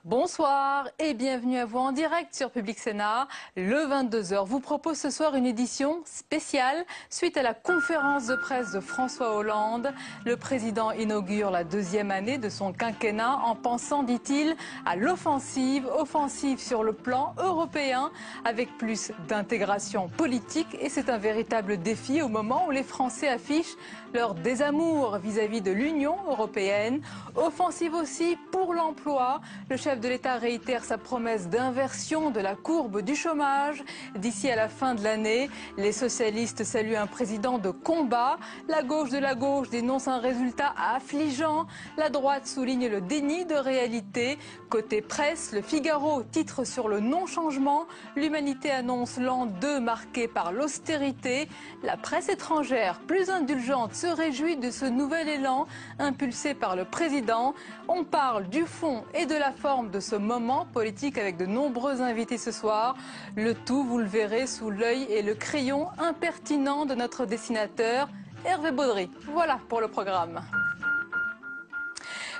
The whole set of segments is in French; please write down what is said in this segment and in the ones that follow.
Bonsoir et bienvenue à vous en direct sur Public Sénat. Le 22h vous propose ce soir une édition spéciale suite à la conférence de presse de François Hollande. Le président inaugure la deuxième année de son quinquennat en pensant, dit-il, à l'offensive. Offensive sur le plan européen avec plus d'intégration politique et c'est un véritable défi au moment où les Français affichent leur désamour vis-à-vis de l'Union européenne. Offensive aussi pour l'emploi. Le chef de l'État réitère sa promesse d'inversion de la courbe du chômage d'ici à la fin de l'année. Les socialistes saluent un président de combat. La gauche de la gauche dénonce un résultat affligeant. La droite souligne le déni de réalité. Côté presse, le Figaro titre sur le non-changement. L'humanité annonce l'an 2 marqué par l'austérité. La presse étrangère, plus indulgente, se réjouit de ce nouvel élan impulsé par le président. On parle du fond et de la forme de ce moment politique avec de nombreux invités ce soir. Le tout, vous le verrez, sous l'œil et le crayon impertinent de notre dessinateur Hervé Baudry. Voilà pour le programme.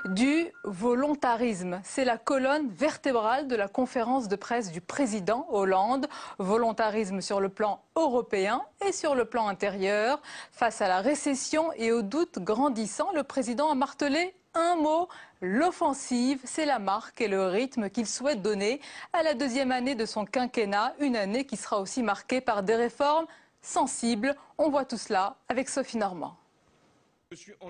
Du volontarisme, c'est la colonne vertébrale de la conférence de presse du président Hollande. Volontarisme sur le plan européen et sur le plan intérieur. Face à la récession et aux doutes grandissants, le président a martelé un mot, l'offensive. C'est la marque et le rythme qu'il souhaite donner à la deuxième année de son quinquennat. Une année qui sera aussi marquée par des réformes sensibles. On voit tout cela avec Sophie Normand.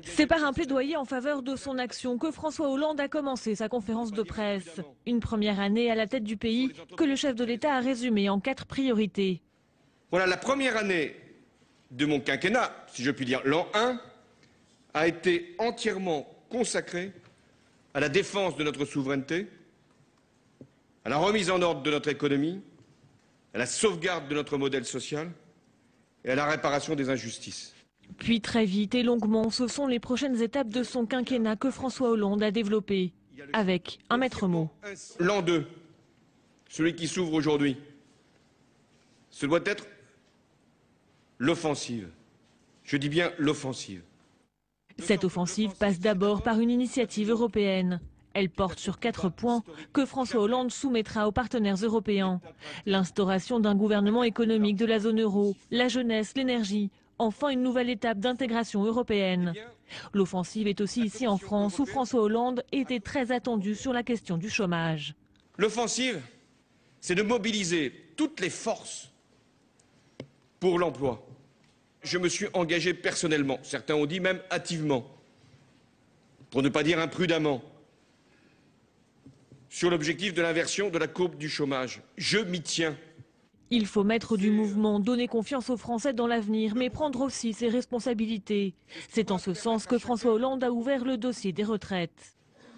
C'est par un plaidoyer en faveur de son action que François Hollande a commencé sa conférence de presse. Une première année à la tête du pays que le chef de l'État a résumé en 4 priorités. Voilà, la première année de mon quinquennat, si je puis dire, l'an 1, a été entièrement consacrée à la défense de notre souveraineté, à la remise en ordre de notre économie, à la sauvegarde de notre modèle social et à la réparation des injustices. Puis très vite et longuement, ce sont les prochaines étapes de son quinquennat que François Hollande a développées, avec un maître mot. L'an 2, celui qui s'ouvre aujourd'hui, ce doit être l'offensive. Je dis bien l'offensive. Cette offensive passe d'abord par une initiative européenne. Elle porte sur 4 points que François Hollande soumettra aux partenaires européens. L'instauration d'un gouvernement économique de la zone euro, la jeunesse, l'énergie. Enfin, une nouvelle étape d'intégration européenne. L'offensive est aussi ici en France, où François Hollande était très attendu sur la question du chômage. L'offensive, c'est de mobiliser toutes les forces pour l'emploi. Je me suis engagé personnellement, certains ont dit même hâtivement, pour ne pas dire imprudemment, sur l'objectif de l'inversion de la courbe du chômage. Je m'y tiens. Il faut mettre du mouvement, donner confiance aux Français dans l'avenir, mais prendre aussi ses responsabilités. C'est en ce sens que François Hollande a ouvert le dossier des retraites.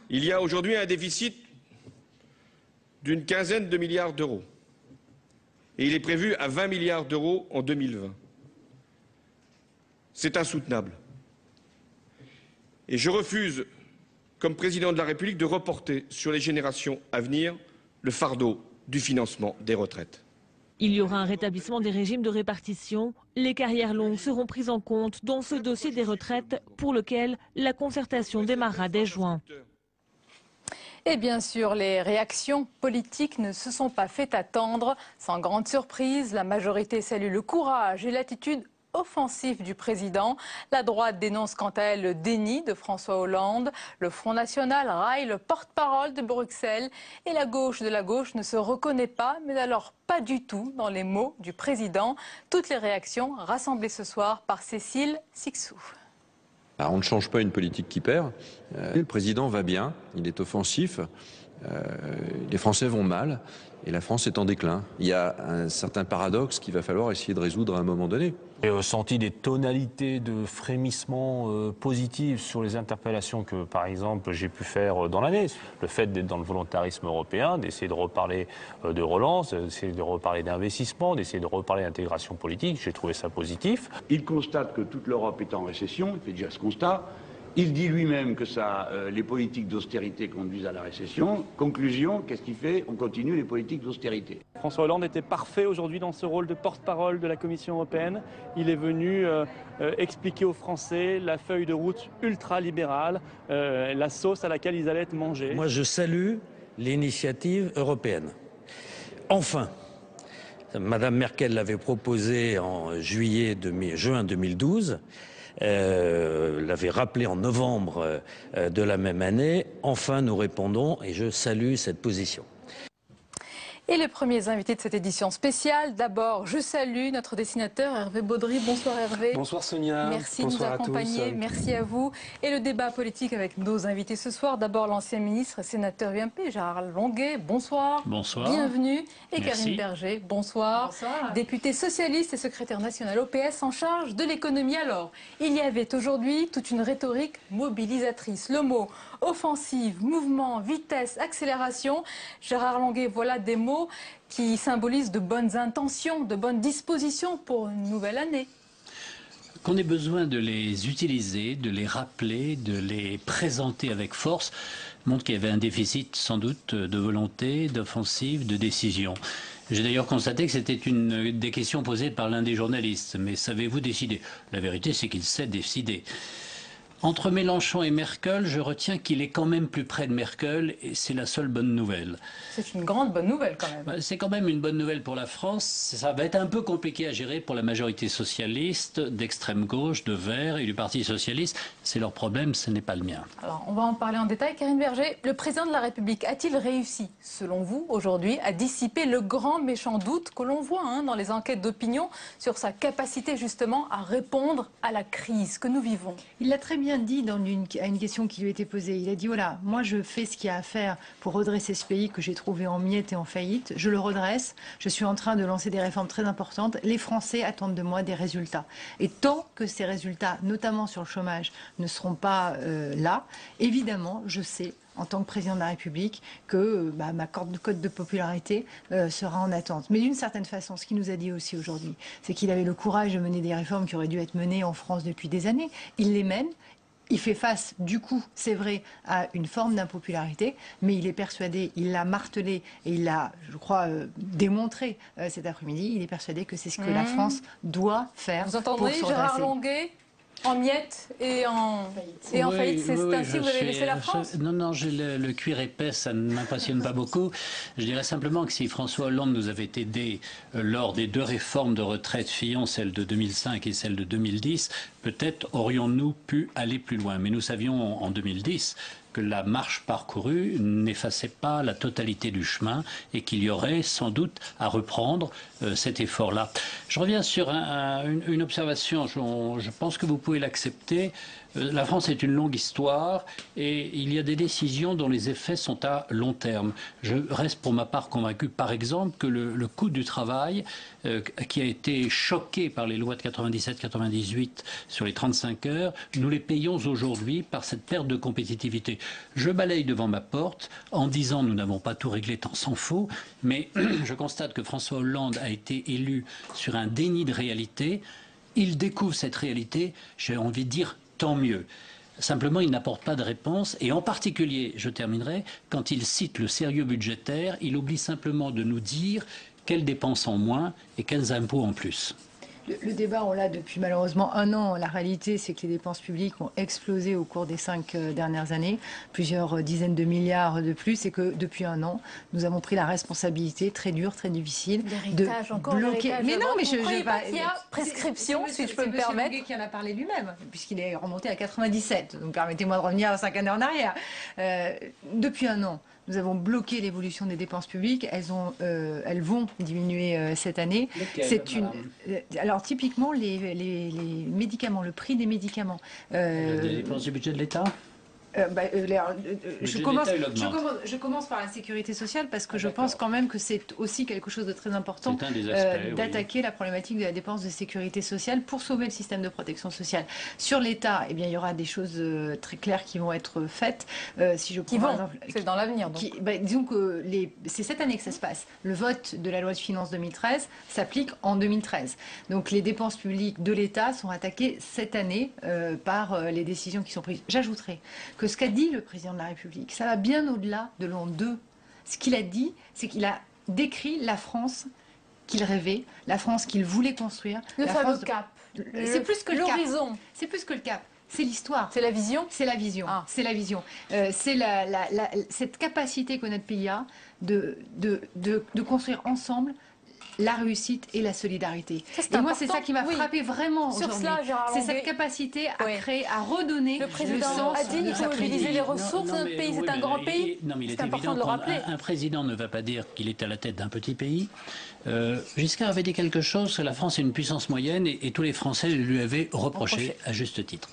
Il y a aujourd'hui un déficit d'une quinzaine de milliards d'euros. Et il est prévu à 20 milliards d'euros en 2020. C'est insoutenable. Et je refuse, comme président de la République, de reporter sur les générations à venir le fardeau du financement des retraites. Il y aura un rétablissement des régimes de répartition. Les carrières longues seront prises en compte dans ce dossier des retraites pour lequel la concertation démarrera dès juin. Et bien sûr, les réactions politiques ne se sont pas fait attendre. Sans grande surprise, la majorité salue le courage et l'attitude offensif du président. La droite dénonce quant à elle le déni de François Hollande. Le Front National raille le porte-parole de Bruxelles. Et la gauche de la gauche ne se reconnaît pas, mais alors pas du tout dans les mots du président. Toutes les réactions rassemblées ce soir par Cécile Sixou. On ne change pas une politique qui perd. Le président va bien, il est offensif. Les Français vont mal et la France est en déclin. Il y a un certain paradoxe qu'il va falloir essayer de résoudre à un moment donné. J'ai senti des tonalités de frémissement positives sur les interpellations que, par exemple, j'ai pu faire dans l'année. Le fait d'être dans le volontarisme européen, d'essayer de reparler de relance, d'essayer de reparler d'investissement, d'essayer de reparler d'intégration politique, j'ai trouvé ça positif. Il constate que toute l'Europe est en récession, il fait déjà ce constat. Il dit lui-même que les politiques d'austérité conduisent à la récession. Conclusion, qu'est-ce qu'il fait? On continue les politiques d'austérité. François Hollande était parfait aujourd'hui dans ce rôle de porte-parole de la Commission européenne. Il est venu expliquer aux Français la feuille de route ultra-libérale, la sauce à laquelle ils allaient être mangés. Moi, je salue l'initiative européenne. Enfin, Madame Merkel l'avait proposé en juin 2012, l'avait rappelé en novembre de la même année. Enfin, nous répondons et je salue cette position. Et les premiers invités de cette édition spéciale, d'abord, je salue notre dessinateur Hervé Baudry. Bonsoir Hervé. Bonsoir Sonia. Merci Bonsoir de nous accompagner. Merci à vous. Et le débat politique avec nos invités ce soir. D'abord l'ancien ministre et sénateur UMP, Gérard Longuet. Bonsoir. Bonsoir. Bienvenue. Et Merci. Karine Berger. Bonsoir. Bonsoir. Député socialiste et secrétaire national au PS en charge de l'économie. Alors, il y avait aujourd'hui toute une rhétorique mobilisatrice. Le mot offensive, mouvement, vitesse, accélération. Gérard Longuet, voilà des mots qui symbolisent de bonnes intentions, de bonnes dispositions pour une nouvelle année. Qu'on ait besoin de les utiliser, de les rappeler, de les présenter avec force, montre qu'il y avait un déficit sans doute de volonté, d'offensive, de décision. J'ai d'ailleurs constaté que c'était une des questions posées par l'un des journalistes. Mais savez-vous décider? La vérité, c'est qu'il sait décider. Entre Mélenchon et Merkel, je retiens qu'il est quand même plus près de Merkel et c'est la seule bonne nouvelle. C'est une grande bonne nouvelle quand même. C'est quand même une bonne nouvelle pour la France. Ça va être un peu compliqué à gérer pour la majorité socialiste, d'extrême gauche, de Verts et du Parti socialiste. C'est leur problème, ce n'est pas le mien. Alors, on va en parler en détail. Karine Berger, le président de la République a-t-il réussi, selon vous, aujourd'hui, à dissiper le grand méchant doute que l'on voit dans les enquêtes d'opinion sur sa capacité justement à répondre à la crise que nous vivons? Il l'a très bien dit à une question qui lui était posée. Il a dit, voilà, moi je fais ce qu'il y a à faire pour redresser ce pays que j'ai trouvé en miettes et en faillite. Je le redresse. Je suis en train de lancer des réformes très importantes. Les Français attendent de moi des résultats. Et tant que ces résultats, notamment sur le chômage, ne seront pas là, évidemment, je sais, en tant que président de la République, que ma cote de popularité sera en attente. Mais d'une certaine façon, ce qu'il nous a dit aussi aujourd'hui, c'est qu'il avait le courage de mener des réformes qui auraient dû être menées en France depuis des années. Il les mène. Il fait face, du coup, c'est vrai, à une forme d'impopularité, mais il est persuadé, il l'a martelé et il l'a, je crois, démontré cet après-midi, il est persuadé que c'est ce que la France doit faire. Vous entendez Gérard Longuet en miettes et en faillite, c'est ainsi que vous avez laissé la France? Non, j'ai le cuir épais, ça ne m'impressionne pas beaucoup. Je dirais simplement que si François Hollande nous avait aidés lors des deux réformes de retraite Fillon, celle de 2005 et celle de 2010, peut-être aurions-nous pu aller plus loin. Mais nous savions en 2010 que la marche parcourue n'effaçait pas la totalité du chemin et qu'il y aurait sans doute à reprendre cet effort-là. Je reviens sur une observation, je pense que vous pouvez l'accepter. La France est une longue histoire et il y a des décisions dont les effets sont à long terme. Je reste pour ma part convaincu, par exemple, que le coût du travail, qui a été choqué par les lois de 97-98 sur les 35 heures, nous les payons aujourd'hui par cette perte de compétitivité. Je balaye devant ma porte en disant nous n'avons pas tout réglé, tant s'en faut, mais je constate que François Hollande a été élu sur un déni de réalité. Il découvre cette réalité, j'ai envie de dire tant mieux. Simplement, il n'apporte pas de réponse et en particulier, je terminerai, quand il cite le sérieux budgétaire, il oublie simplement de nous dire quelles dépenses en moins et quels impôts en plus. Le débat, on l'a depuis malheureusement un an. La réalité, c'est que les dépenses publiques ont explosé au cours des 5 dernières années, plusieurs dizaines de milliards de plus, et que depuis un an, nous avons pris la responsabilité très dure, très difficile de bloquer. Mais non, mais je pas qu'il y a prescription, si je peux me permettre. C'est M. qui en a parlé lui-même, puisqu'il est remonté à 97. Donc permettez-moi de revenir 5 années en arrière. Depuis un an, nous avons bloqué l'évolution des dépenses publiques. Elles vont diminuer cette année. Alors typiquement les médicaments, le prix des médicaments. Des dépenses du budget de l'État. Je commence par la sécurité sociale parce que je pense quand même que c'est aussi quelque chose de très important d'attaquer la problématique de la dépense de sécurité sociale pour sauver le système de protection sociale. Sur l'État, eh bien, il y aura des choses très claires qui vont être faites. Si je prends c'est dans l'avenir. Disons que c'est cette année que ça se passe. Le vote de la loi de finances 2013 s'applique en 2013. Donc les dépenses publiques de l'État sont attaquées cette année par les décisions qui sont prises. J'ajouterai que ce qu'a dit le président de la République, ça va bien au-delà de l'an 2. Ce qu'il a dit, c'est qu'il a décrit la France qu'il rêvait, la France qu'il voulait construire. Le fameux cap. C'est plus que le cap. L'horizon. C'est plus que le cap. C'est l'histoire. C'est la vision. C'est la vision. Ah. C'est la vision. C'est cette capacité que notre pays a de construire ensemble la réussite et la solidarité. Et moi, c'est ça qui m'a frappé vraiment aujourd'hui. C'est cette capacité à créer, à redonner le président a dit qu'il faut mobiliser les ressources de notre pays. C'est un grand pays. Non, mais il est important de le rappeler. Un président ne va pas dire qu'il est à la tête d'un petit pays. Giscard avait dit quelque chose, que la France est une puissance moyenne et tous les Français lui avaient reproché à juste titre.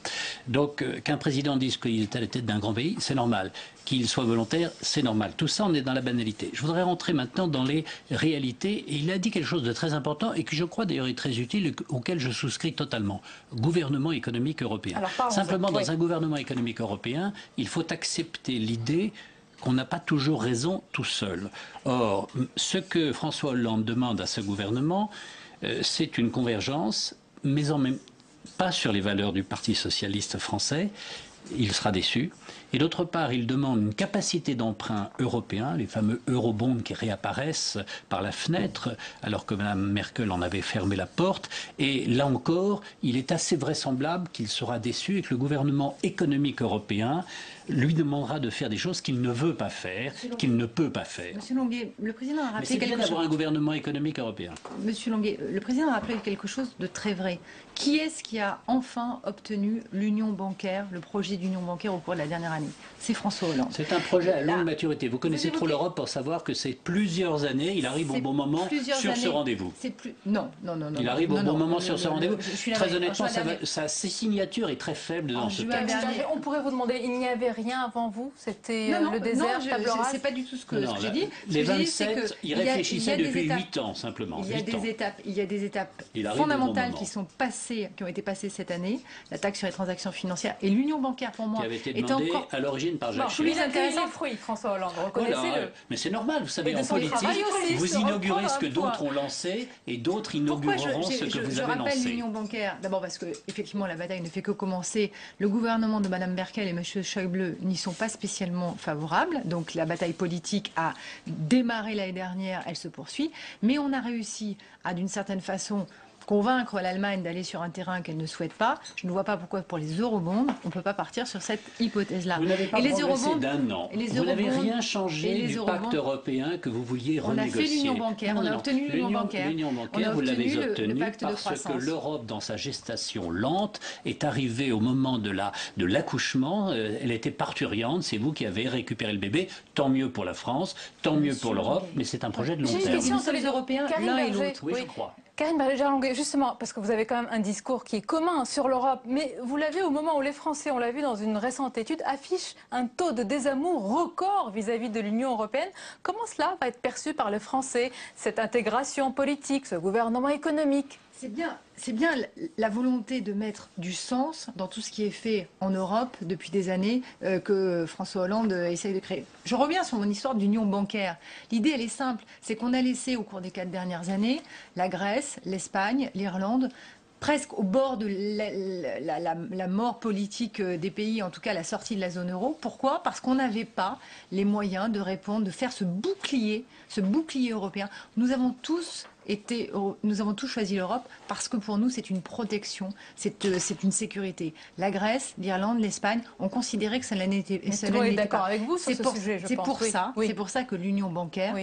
Donc qu'un président dise qu'il est à la tête d'un grand pays, c'est normal. Qu'il soit volontaire, c'est normal. Tout ça, on est dans la banalité. Je voudrais rentrer maintenant dans les réalités. Et il a dit quelque chose de très important et qui, je crois, d'ailleurs, est très utile et auquel je souscris totalement. Gouvernement économique européen. Simplement, dans un gouvernement économique européen, il faut accepter l'idée qu'on n'a pas toujours raison tout seul. Or, ce que François Hollande demande à ce gouvernement, c'est une convergence, mais en même pas sur les valeurs du Parti socialiste français. Il sera déçu. Et d'autre part, il demande une capacité d'emprunt européen, les fameux eurobonds qui réapparaissent par la fenêtre, alors que Mme Merkel en avait fermé la porte. Et là encore, il est assez vraisemblable qu'il sera déçu et que le gouvernement économique européen lui demandera de faire des choses qu'il ne veut pas faire, qu'il ne peut pas faire. Monsieur Longuet, le président a rappelé quelque chose. Mais c'est bien d'avoir un gouvernement économique européen. Monsieur Longuet, le président a rappelé quelque chose de très vrai. Qui est-ce qui a enfin obtenu l'union bancaire, le projet d'union bancaire au cours de la dernière année? C'est François Hollande. C'est un projet à longue maturité. Vous connaissez trop l'Europe pour savoir que c'est plusieurs années. Il arrive au bon moment sur ce rendez-vous. Non. Il arrive au bon moment sur ce rendez-vous. Très honnêtement, sa signature est très faible dans ce texte. On pourrait vous demander, il n'y avait rien avant vous? C'était le désert, table rase? C'est pas du tout ce que j'ai dit. Les 27, ils réfléchissaient depuis 8 ans simplement. Il y a des étapes fondamentales qui ont été passées cette année. La taxe sur les transactions financières et l'union bancaire pour moi qui avait été demandée à l'origine par Jacques Chirac. Plus intéressant fruit, François Hollande, reconnaissez-le. Mais c'est normal, vous savez, en politique, vous inaugurez ce que d'autres ont lancé et d'autres inaugureront ce que vous avez lancé. Je rappelle l'union bancaire, d'abord parce que effectivement la bataille ne fait que commencer. Le gouvernement de Mme Merkel et M. Schäuble n'y sont pas spécialement favorables, donc la bataille politique a démarré l'année dernière, elle se poursuit, mais on a réussi à, d'une certaine façon, convaincre l'Allemagne d'aller sur un terrain qu'elle ne souhaite pas. Je ne vois pas pourquoi pour les eurobonds, on ne peut pas partir sur cette hypothèse-là. Vous n'avez pas progressé d'un an. Vous n'avez rien changé du pacte européen que vous vouliez renégocier. On a fait l'union bancaire, on a obtenu l'union bancaire. L'union bancaire, vous l'avez obtenue parce que l'Europe, dans sa gestation lente, est arrivée au moment de l'accouchement. Elle était parturiente, c'est vous qui avez récupéré le bébé. Tant mieux pour la France, tant mieux pour l'Europe, mais c'est un projet de long terme. J'ai une question sur les Européens, l'un et l'autre. Oui, je crois. Karine Berger-Longuet, justement, parce que vous avez quand même un discours qui est commun sur l'Europe, mais vous l'avez au moment où les Français, on l'a vu dans une récente étude, affichent un taux de désamour record vis-à-vis de l'Union européenne. Comment cela va être perçu par les Français, cette intégration politique, ce gouvernement économique? C'est bien la volonté de mettre du sens dans tout ce qui est fait en Europe depuis des années que François Hollande essaye de créer. Je reviens sur mon histoire d'union bancaire. L'idée, elle est simple. C'est qu'on a laissé au cours des 4 dernières années la Grèce, l'Espagne, l'Irlande presque au bord de la mort politique des pays, en tout cas la sortie de la zone euro. Pourquoi? Parce qu'on n'avait pas les moyens de répondre, de faire ce bouclier européen. Nous avons tous choisi l'Europe parce que pour nous c'est une protection, c'est une sécurité. La Grèce, l'Irlande, l'Espagne ont considéré que cela n'était pas. Tout le monde est d'accord avec vous sur ce sujet, je pense. C'est pour ça que l'union bancaire,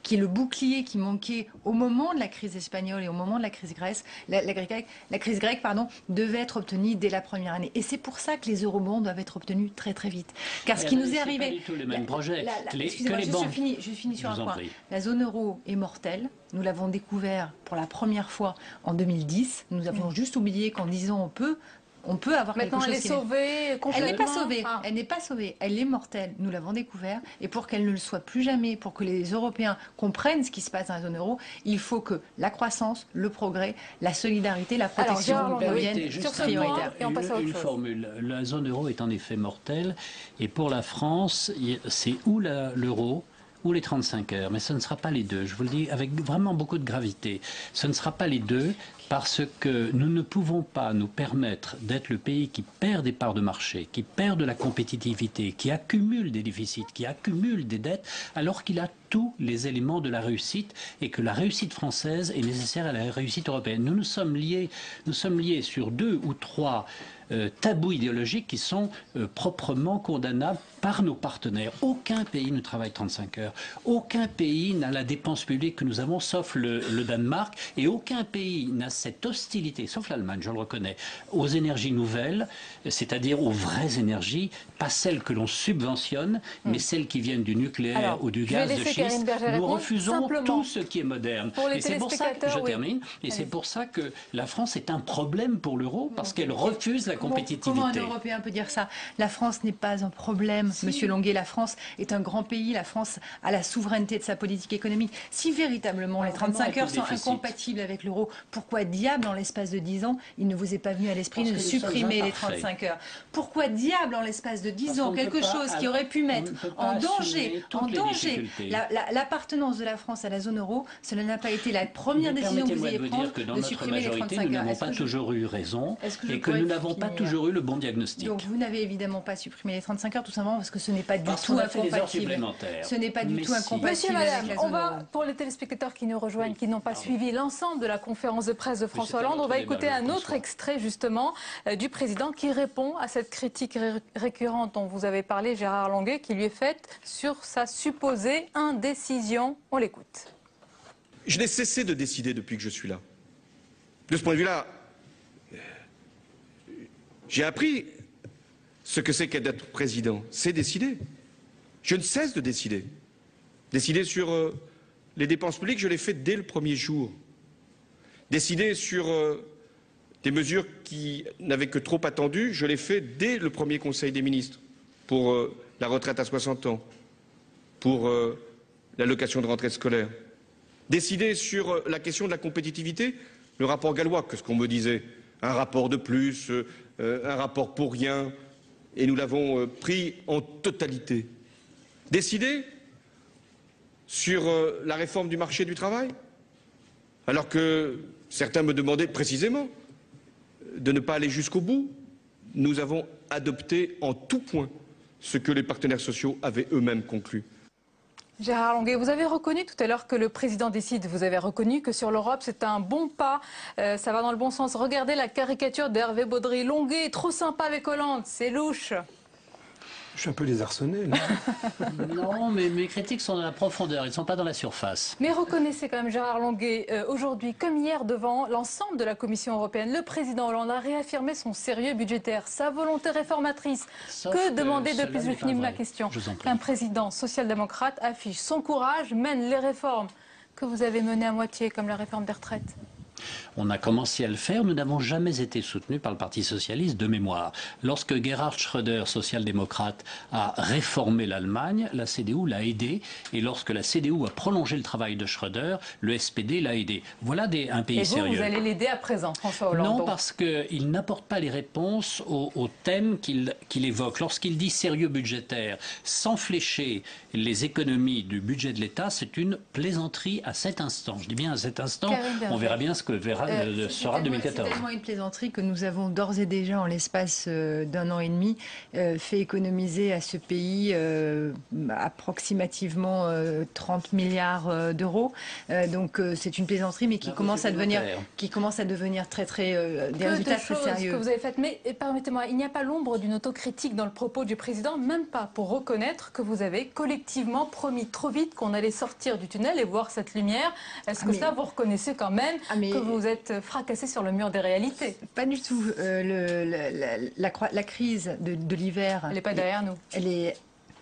qui est le bouclier qui manquait au moment de la crise espagnole et au moment de la crise grecque, la crise grecque, devait être obtenue dès la première année. Et c'est pour ça que les eurobonds doivent être obtenus très très vite. Car ce qui nous est arrivé... C'est pas du tout le même projet. Excusez-moi, je finis sur un point. La zone euro est mortelle. Nous l'avons découvert pour la première fois en 2010. Nous avons juste oublié qu'en 10 ans, on peut avoir quelque chose. Maintenant, elle est sauvée complètement. Elle n'est pas sauvée. Elle n'est pas sauvée. Elle est mortelle. Nous l'avons découvert. Et pour qu'elle ne le soit plus jamais, pour que les Européens comprennent ce qui se passe dans la zone euro, il faut que la croissance, le progrès, la solidarité, la protection deviennent prioritaires. Une formule. La zone euro est en effet mortelle. Et pour la France, c'est ou l'euro ou les 35 heures. Mais ce ne sera pas les deux. Je vous le dis avec vraiment beaucoup de gravité. Ce ne sera pas les deux. Parce que nous ne pouvons pas nous permettre d'être le pays qui perd des parts de marché, qui perd de la compétitivité, qui accumule des déficits, qui accumule des dettes, alors qu'il a tous les éléments de la réussite et que la réussite française est nécessaire à la réussite européenne. Nous sommes liés sur 2 ou 3 tabous idéologiques qui sont proprement condamnables par nos partenaires. Aucun pays ne travaille 35 heures. Aucun pays n'a la dépense publique que nous avons, sauf le Danemark. Et aucun pays n'a cette hostilité, sauf l'Allemagne, je le reconnais, aux énergies nouvelles, c'est-à-dire aux vraies énergies, pas celles que l'on subventionne, mais celles qui viennent du nucléaire ou du gaz de schiste. Nous refusons tout ce qui est moderne. Et c'est pour ça que, je termine, et c'est pour ça que la France est un problème pour l'euro, parce qu'elle refuse la compétitivité. Comment un Européen peut dire ça? La France n'est pas un problème, Monsieur Longuet. La France est un grand pays. La France a la souveraineté de sa politique économique. Si véritablement les 35 heures sont incompatibles avec l'euro, pourquoi diable, en l'espace de 10 ans, il ne vous est pas venu à l'esprit de supprimer les 35 heures? Pourquoi diable, en l'espace de 10 ans, quelque chose qui aurait pu mettre en danger l'appartenance de la France à la zone euro, cela n'a pas été la première décision que vous ayez prise de supprimer les 35 heures? Nous n'avons pas toujours eu raison et que nous n'avons pas toujours eu le bon diagnostic. Donc vous n'avez évidemment pas supprimé les 35 heures, tout simplement parce que ce n'est pas du tout incompatible. Ce n'est pas du tout incompatible. Monsieur, madame, on va, pour les téléspectateurs qui nous rejoignent, qui n'ont pas suivi l'ensemble de la conférence de presse de François Hollande, on va écouter un autre extrait justement du président qui répond à cette critique récurrente dont vous avez parlé, Gérard Longuet, qui lui est faite sur sa supposée indécision. On l'écoute. Je n'ai cessé de décider depuis que je suis là. De ce point de vue-là, j'ai appris ce que c'est qu'être président. C'est décider. Je ne cesse de décider. Décider sur les dépenses publiques, je l'ai fait dès le premier jour. Décider sur des mesures qui n'avaient que trop attendu, je l'ai fait dès le premier Conseil des ministres. Pour la retraite à 60 ans, pour l'allocation de rentrée scolaire. Décider sur la question de la compétitivité, le rapport gallois, que ce qu'on me disait, un rapport de plus, un rapport pour rien, et nous l'avons pris en totalité. Décider sur la réforme du marché du travail, alors que certains me demandaient précisément de ne pas aller jusqu'au bout. Nous avons adopté en tout point ce que les partenaires sociaux avaient eux-mêmes conclu. Gérard Longuet, vous avez reconnu tout à l'heure que le président décide. Vous avez reconnu que sur l'Europe, c'est un bon pas. Ça va dans le bon sens. Regardez la caricature d'Hervé Baudry. Longuet est trop sympa avec Hollande. C'est louche. Je suis un peu désarçonné, là. Non, mais mes critiques sont dans la profondeur, ils ne sont pas dans la surface. Mais reconnaissez quand même, Gérard Longuet, aujourd'hui, comme hier, devant l'ensemble de la Commission européenne, le président Hollande a réaffirmé son sérieux budgétaire, sa volonté réformatrice. Que demander de plus? Je finis ma question. Qu'un président social-démocrate affiche son courage, mène les réformes que vous avez menées à moitié, comme la réforme des retraites. On a commencé à le faire, nous n'avons jamais été soutenus par le Parti socialiste de mémoire. Lorsque Gerhard Schröder, social-démocrate, a réformé l'Allemagne, la CDU l'a aidé, et lorsque la CDU a prolongé le travail de Schröder, le SPD l'a aidé. Voilà un pays sérieux. Et vous allez l'aider à présent, François Hollande? Non, parce qu'il n'apporte pas les réponses aux thèmes qu'il évoque. Lorsqu'il dit sérieux budgétaire, sans flécher les économies du budget de l'État, c'est une plaisanterie à cet instant. Je dis bien à cet instant, on verra bien ce que sera 2014. C'est tellement une plaisanterie que nous avons d'ores et déjà, en l'espace d'un an et demi, fait économiser à ce pays approximativement 30 milliards d'euros. Donc c'est une plaisanterie, mais qui commence à devenir très des résultats très sérieux. Que vous avez fait. Mais permettez-moi, il n'y a pas l'ombre d'une autocritique dans le propos du président, même pas pour reconnaître que vous avez collectivement promis trop vite qu'on allait sortir du tunnel et voir cette lumière. Est-ce que ça, vous reconnaissez quand même que vous êtes fracassé sur le mur des réalités? Pas du tout. La crise de l'hiver... Elle n'est pas derrière nous.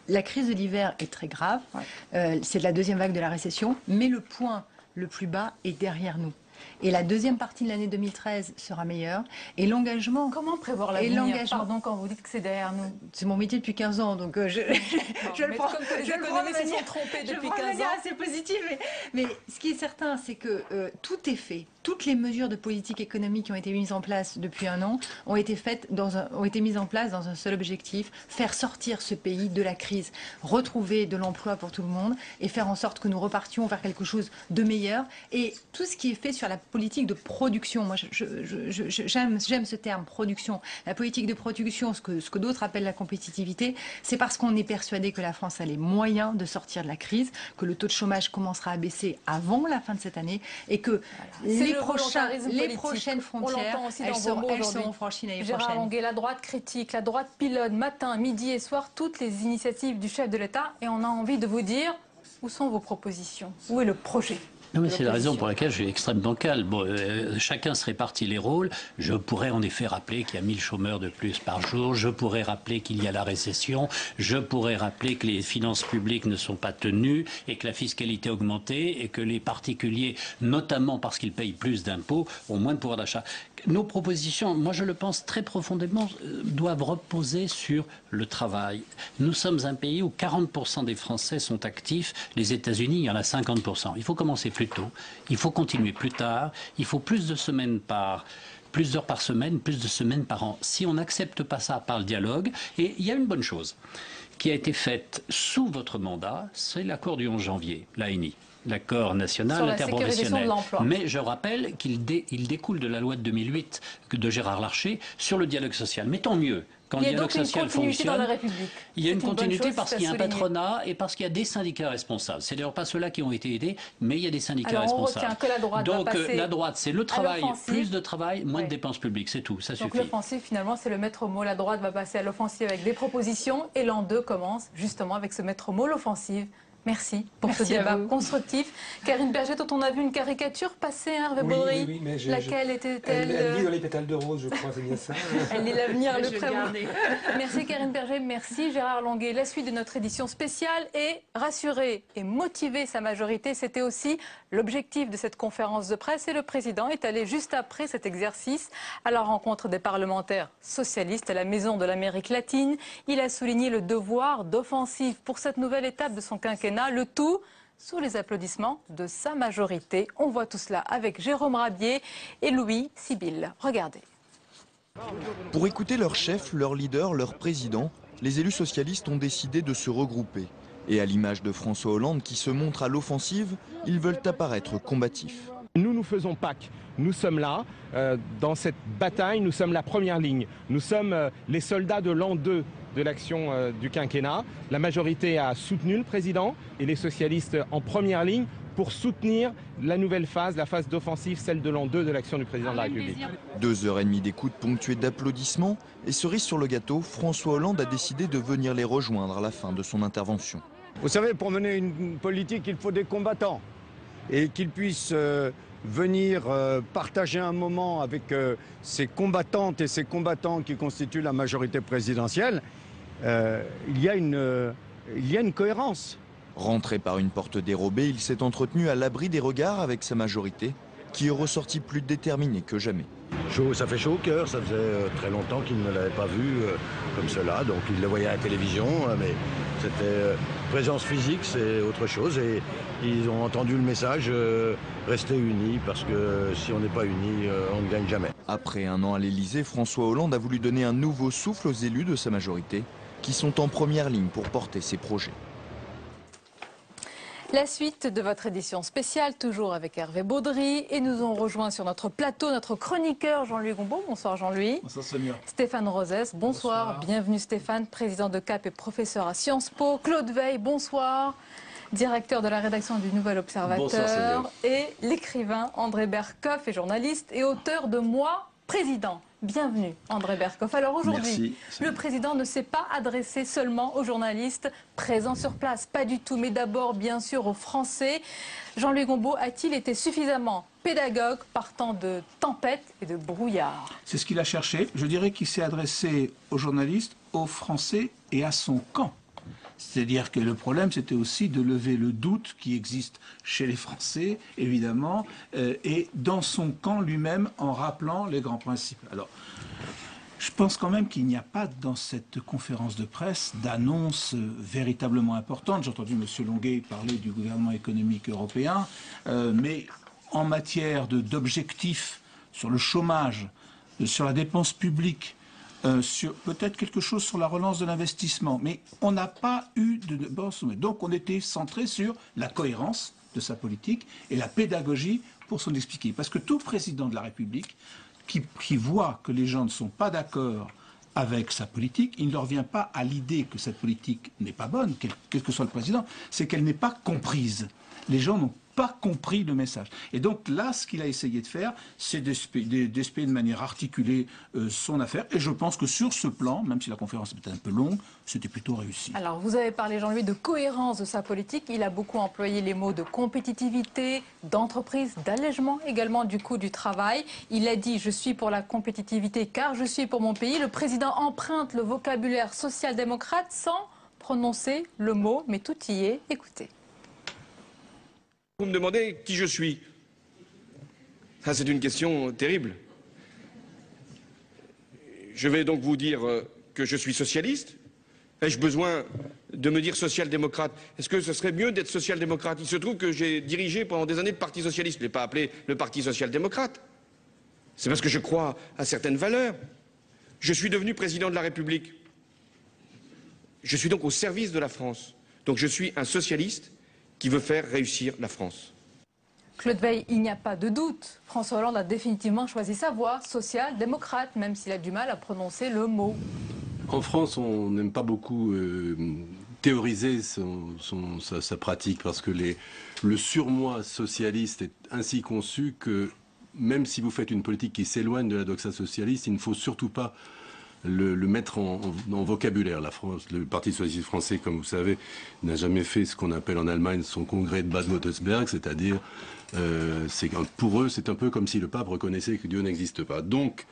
La crise de l'hiver est très grave. Ouais. C'est la deuxième vague de la récession. Mais le point le plus bas est derrière nous. Et la deuxième partie de l'année 2013 sera meilleure. Et l'engagement... Comment prévoir l'avenir? Pardon, quand vous dites que c'est derrière nous. C'est mon métier depuis 15 ans, donc je le prends. Comme que les économistes se sont trompés depuis 15 ans. C'est positif, mais ce qui est certain, c'est que tout est fait. Toutes les mesures de politique économique qui ont été mises en place depuis un an ont été mises en place dans un seul objectif: faire sortir ce pays de la crise, retrouver de l'emploi pour tout le monde et faire en sorte que nous repartions vers quelque chose de meilleur. Et tout ce qui est fait sur sur la politique de production. Moi, j'aime ce terme, production. La politique de production, ce que d'autres appellent la compétitivité, c'est parce qu'on est persuadé que la France a les moyens de sortir de la crise, que le taux de chômage commencera à baisser avant la fin de cette année et que les prochaines frontières, elles seront franchies l'année prochaine. Gérard Longuet, la droite critique, la droite pilote, matin, midi et soir, toutes les initiatives du chef de l'État, et on a envie de vous dire, où sont vos propositions? Où est le projet? Non, mais c'est la raison pour laquelle je suis extrêmement calme. Bon, chacun se répartit les rôles. Je pourrais en effet rappeler qu'il y a 1000 chômeurs de plus par jour. Je pourrais rappeler qu'il y a la récession. Je pourrais rappeler que les finances publiques ne sont pas tenues et que la fiscalité a augmenté et que les particuliers, notamment parce qu'ils payent plus d'impôts, ont moins de pouvoir d'achat. Nos propositions, moi je le pense très profondément, doivent reposer sur le travail. Nous sommes un pays où 40% des Français sont actifs. Les États-Unis, il y en a 50%. Il faut commencer plus tôt, il faut continuer plus tard, il faut plus d'heures par semaine, plus de semaines par an. Si on n'accepte pas ça par le dialogue, et il y a une bonne chose qui a été faite sous votre mandat, c'est l'accord du 11 janvier, l'ANI. L'accord national interprofessionnel. Mais je rappelle qu'il découle de la loi de 2008 de Gérard Larcher sur le dialogue social. Mais tant mieux. Quand le dialogue social fonctionne, il y a une continuité parce qu'il y a un patronat et parce qu'il y a des syndicats responsables. C'est d'ailleurs pas ceux-là qui ont été aidés, mais il y a des syndicats responsables. On retient que la droite Donc va passer la droite, c'est le travail, plus de travail, moins de dépenses publiques, c'est tout, ça suffit. Donc l'offensive, finalement, c'est le maître mot. La droite va passer à l'offensive avec des propositions et l'an 2 commence justement avec ce maître mot, l'offensive. Merci pour ce débat constructif. Karine Berger, dont on a vu une caricature passer, Hervé Baudry. Oui, mais laquelle était-elle? Elle lit dans les pétales de rose, je crois, c'est bien ça. Elle lit l'avenir le prévoit. Merci Karine Berger, merci Gérard Longuet. La suite de notre édition spéciale est rassurer et motiver sa majorité. C'était aussi l'objectif de cette conférence de presse et le président est allé juste après cet exercice à la rencontre des parlementaires socialistes à la Maison de l'Amérique latine. Il a souligné le devoir d'offensive pour cette nouvelle étape de son quinquennat. Le tout sous les applaudissements de sa majorité. On voit tout cela avec Jérôme Rabier et Louis Sibylle. Regardez. Pour écouter leur chef, leur leader, leur président, les élus socialistes ont décidé de se regrouper. Et à l'image de François Hollande qui se montre à l'offensive, ils veulent apparaître combatifs. Nous faisons Pâques. Nous sommes là, dans cette bataille, nous sommes la première ligne. Nous sommes les soldats de l'an 2 de l'action du quinquennat. La majorité a soutenu le président et les socialistes en première ligne pour soutenir la nouvelle phase, la phase d'offensive, celle de l'an 2 de l'action du président de la République. 2h30 d'écoute ponctuée d'applaudissements et cerise sur le gâteau, François Hollande a décidé de venir les rejoindre à la fin de son intervention. Vous savez, pour mener une politique, il faut des combattants et qu'ils puissent venir partager un moment avec ces combattantes et ces combattants qui constituent la majorité présidentielle. Il y a une cohérence. Rentré par une porte dérobée, il s'est entretenu à l'abri des regards avec sa majorité, qui est ressortie plus déterminée que jamais. Ça fait chaud au cœur, ça faisait très longtemps qu'il ne l'avait pas vu comme cela, donc il le voyait à la télévision, mais c'était présence physique, c'est autre chose, et ils ont entendu le message, rester unis, parce que si on n'est pas unis, on ne gagne jamais. Après un an à l'Elysée, François Hollande a voulu donner un nouveau souffle aux élus de sa majorité, qui sont en première ligne pour porter ses projets. La suite de votre édition spéciale, toujours avec Hervé Baudry. Et nous ont rejoint sur notre plateau notre chroniqueur Jean-Louis Gombault. Bonsoir Jean-Louis. Bonsoir Sonia. Stéphane Rosès, bonsoir. Bienvenue Stéphane, président de CAP et professeur à Sciences Po. Claude Veil, bonsoir. Directeur de la rédaction du Nouvel Observateur. Bonsoir, et l'écrivain André Berkoff est journaliste et auteur de Moi, président. Bienvenue André Berkoff. Alors aujourd'hui, le président ne s'est pas adressé seulement aux journalistes présents sur place, pas du tout, mais d'abord bien sûr aux Français. Jean-Louis Gombault a-t-il été suffisamment pédagogue partant de tempêtes et de brouillard? C'est ce qu'il a cherché. Je dirais qu'il s'est adressé aux journalistes, aux Français et à son camp. C'est-à-dire que le problème, c'était aussi de lever le doute qui existe chez les Français, évidemment, et dans son camp lui-même, en rappelant les grands principes. Alors, je pense quand même qu'il n'y a pas dans cette conférence de presse d'annonce véritablement importante. J'ai entendu M. Longuet parler du gouvernement économique européen, mais en matière d'objectifs sur le chômage, sur la dépense publique, sur peut-être quelque chose sur la relance de l'investissement, mais on n'a pas eu de bon sommet. Donc on était centré sur la cohérence de sa politique et la pédagogie pour s'en expliquer. Parce que tout président de la République qui voit que les gens ne sont pas d'accord avec sa politique, il ne leur vient pas à l'idée que cette politique n'est pas bonne, quel que soit le président, c'est qu'elle n'est pas comprise. Les gens n'ont pas compris le message. Et donc là, ce qu'il a essayé de faire, c'est d'expliquer de manière articulée son affaire. Et je pense que sur ce plan, même si la conférence était un peu longue, c'était plutôt réussi. Alors, vous avez parlé, Jean-Louis, de cohérence de sa politique. Il a beaucoup employé les mots de compétitivité, d'entreprise, d'allègement également du coût du travail. Il a dit « Je suis pour la compétitivité car je suis pour mon pays ». Le président emprunte le vocabulaire social-démocrate sans prononcer le mot, mais tout y est. Écoutez. Vous me demandez qui je suis. Ça, c'est une question terrible. Je vais donc vous dire que je suis socialiste. Ai-je besoin de me dire social-démocrate? Est-ce que ce serait mieux d'être social-démocrate? Il se trouve que j'ai dirigé pendant des années le Parti socialiste. Je ne l'ai pas appelé le Parti social-démocrate. C'est parce que je crois à certaines valeurs. Je suis devenu président de la République. Je suis donc au service de la France. Donc je suis un socialiste qui veut faire réussir la France. Claude Veil, il n'y a pas de doute. François Hollande a définitivement choisi sa voie, social-démocrate, même s'il a du mal à prononcer le mot. En France, on n'aime pas beaucoup théoriser sa pratique parce que le surmoi socialiste est ainsi conçu que même si vous faites une politique qui s'éloigne de la doxa socialiste, il ne faut surtout pas le mettre en vocabulaire. La France, le Parti socialiste français, comme vous savez, n'a jamais fait ce qu'on appelle en Allemagne son congrès de Bad-Godesberg, c'est-à-dire, pour eux, c'est un peu comme si le pape reconnaissait que Dieu n'existe pas. Donc,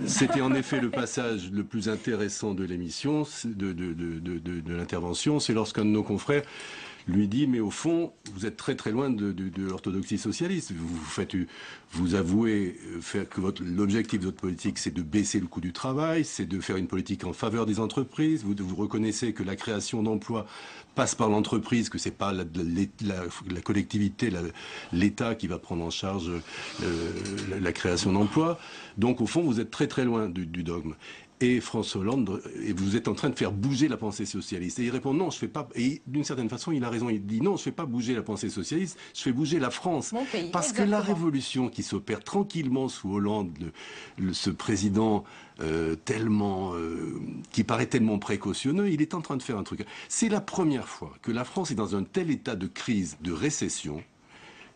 c'était en effet le passage le plus intéressant de l'émission, de l'intervention, c'est lorsqu'un de nos confrères lui dit, mais au fond, vous êtes très très loin de l'orthodoxie socialiste. Vous avouez que l'objectif de votre politique, c'est de baisser le coût du travail, c'est de faire une politique en faveur des entreprises. Vous reconnaissez que la création d'emplois passe par l'entreprise, que c'est pas la collectivité, l'État qui va prendre en charge la création d'emplois. Donc au fond, vous êtes très très loin du dogme. Et François Hollande, vous êtes en train de faire bouger la pensée socialiste. Et il répond non, je fais pas. Et d'une certaine façon, il a raison. Il dit non, je fais pas bouger la pensée socialiste, je fais bouger la France. Mon pays, parce exactement. Que la révolution qui s'opère tranquillement sous Hollande, ce président qui paraît tellement précautionneux, il est en train de faire un truc. C'est la première fois que la France est dans un tel état de crise, de récession,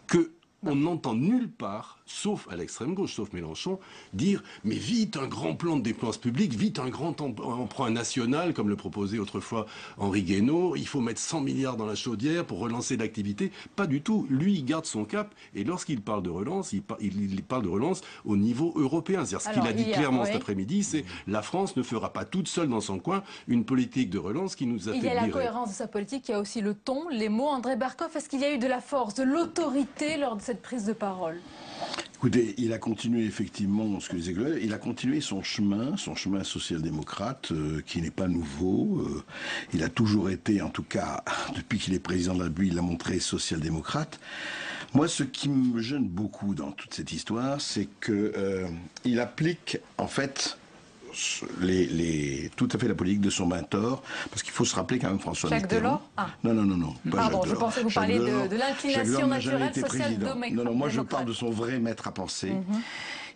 que on n'entend nulle part, sauf à l'extrême gauche, sauf Mélenchon, dire « mais vite un grand plan de dépenses publiques, vite un grand emprunt national », comme le proposait autrefois Henri Guénaud, « il faut mettre 100 milliards dans la chaudière pour relancer l'activité ». Pas du tout. Lui, il garde son cap, et lorsqu'il parle de relance, il parle de relance au niveau européen. C'est-à-dire, ce qu'il a dit clairement cet après-midi, c'est « la France ne fera pas toute seule dans son coin une politique de relance qui nous affaiblirait ». Il y a la cohérence de sa politique, il y a aussi le ton, les mots. André Barkov, est-ce qu'il y a eu de la force, de l'autorité lors de cette prise de parole? Écoutez, il a continué effectivement ce que disait Claude, il a continué son chemin social-démocrate, qui n'est pas nouveau. Il a toujours été, en tout cas, depuis qu'il est président de la République, il a montré social-démocrate. Moi, ce qui me gêne beaucoup dans toute cette histoire, c'est que il applique, en fait, tout à fait la politique de son mentor, parce qu'il faut se rappeler quand même François Mitterrand. Jacques Delors? Ah. Non, pas Pardon, Jacques je pensais que vous parliez de l'inclination naturelle social-démocrate. Non, moi je parle de son vrai maître à penser.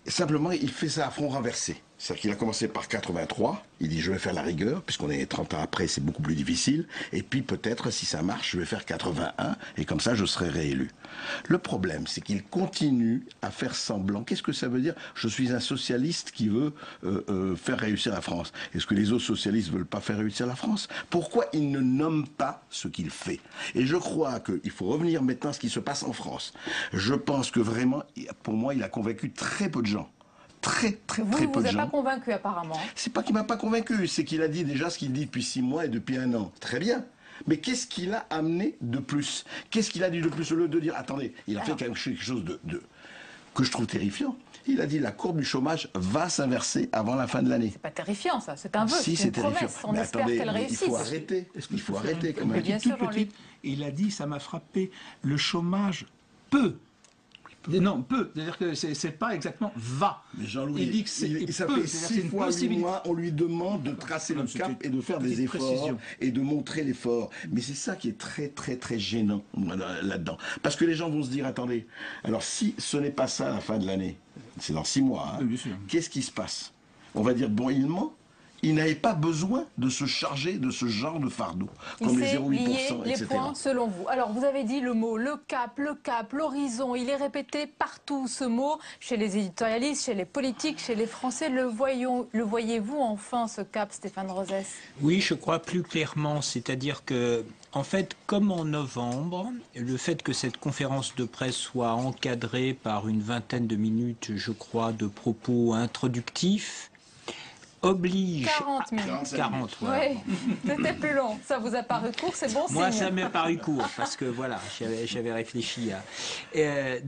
Simplement, il fait ça à front renversé. C'est-à-dire qu'il a commencé par 83, il dit je vais faire la rigueur, puisqu'on est 30 ans après, c'est beaucoup plus difficile, et puis peut-être, si ça marche, je vais faire 81, et comme ça je serai réélu. Le problème, c'est qu'il continue à faire semblant. Qu'est-ce que ça veut dire? Je suis un socialiste qui veut faire réussir la France. Est-ce que les autres socialistes ne veulent pas faire réussir la France? Pourquoi il ne nomme pas ce qu'il fait? Et je crois qu'il faut revenir maintenant à ce qui se passe en France. Je pense que vraiment, pour moi, il a convaincu très peu de gens. Très peu de gens. Vous n'êtes pas convaincu apparemment. C'est pas qu'il m'a pas convaincu, c'est qu'il a dit déjà ce qu'il dit depuis 6 mois et depuis 1 an. Très bien. Mais qu'est-ce qu'il a amené de plus? Qu'est-ce qu'il a dit de plus au lieu de dire, attendez, il a fait quelque chose que je trouve terrifiant. Il a dit la courbe du chomage va s'inverser avant la fin de l'année. C'est pas terrifiant ça, c'est un vœu, si, c'est une terrifiant. promesse. On espère qu'elle réussisse. Il faut arrêter. Il faut arrêter quand même. Bien sûr, il a dit, ça m'a frappé, le chômage peut Non, peut. C'est-à-dire que c'est pas exactement va. Mais Jean-Louis, il dit que c'est ça peut. fait 6 fois 8 mois, on lui demande de tracer le cap et de faire des efforts et de montrer l'effort. Mais c'est ça qui est très très très gênant là-dedans. Parce que les gens vont se dire, attendez, alors si ce n'est pas ça à la fin de l'année, c'est dans 6 mois, hein, qu'est-ce qui se passe? On va dire, bon, il ment. Il n'avait pas besoin de se charger de ce genre de fardeau, comme les 0,8%, les etc. points selon vous. Alors, vous avez dit le mot, le cap, l'horizon. Il est répété partout, ce mot, chez les éditorialistes, chez les politiques, chez les Français. Le voyez-vous enfin, ce cap, Stéphane Rosès? Oui, je crois plus clairement. C'est-à-dire que, en fait, comme en novembre, le fait que cette conférence de presse soit encadrée par une vingtaine de minutes, je crois, de propos introductifs, oblige... 40 minutes. 40, ouais. Oui, c'était plus long. Ça vous a paru court, c'est bon signe. Moi, ça m'est paru court, parce que voilà, j'avais réfléchi à... le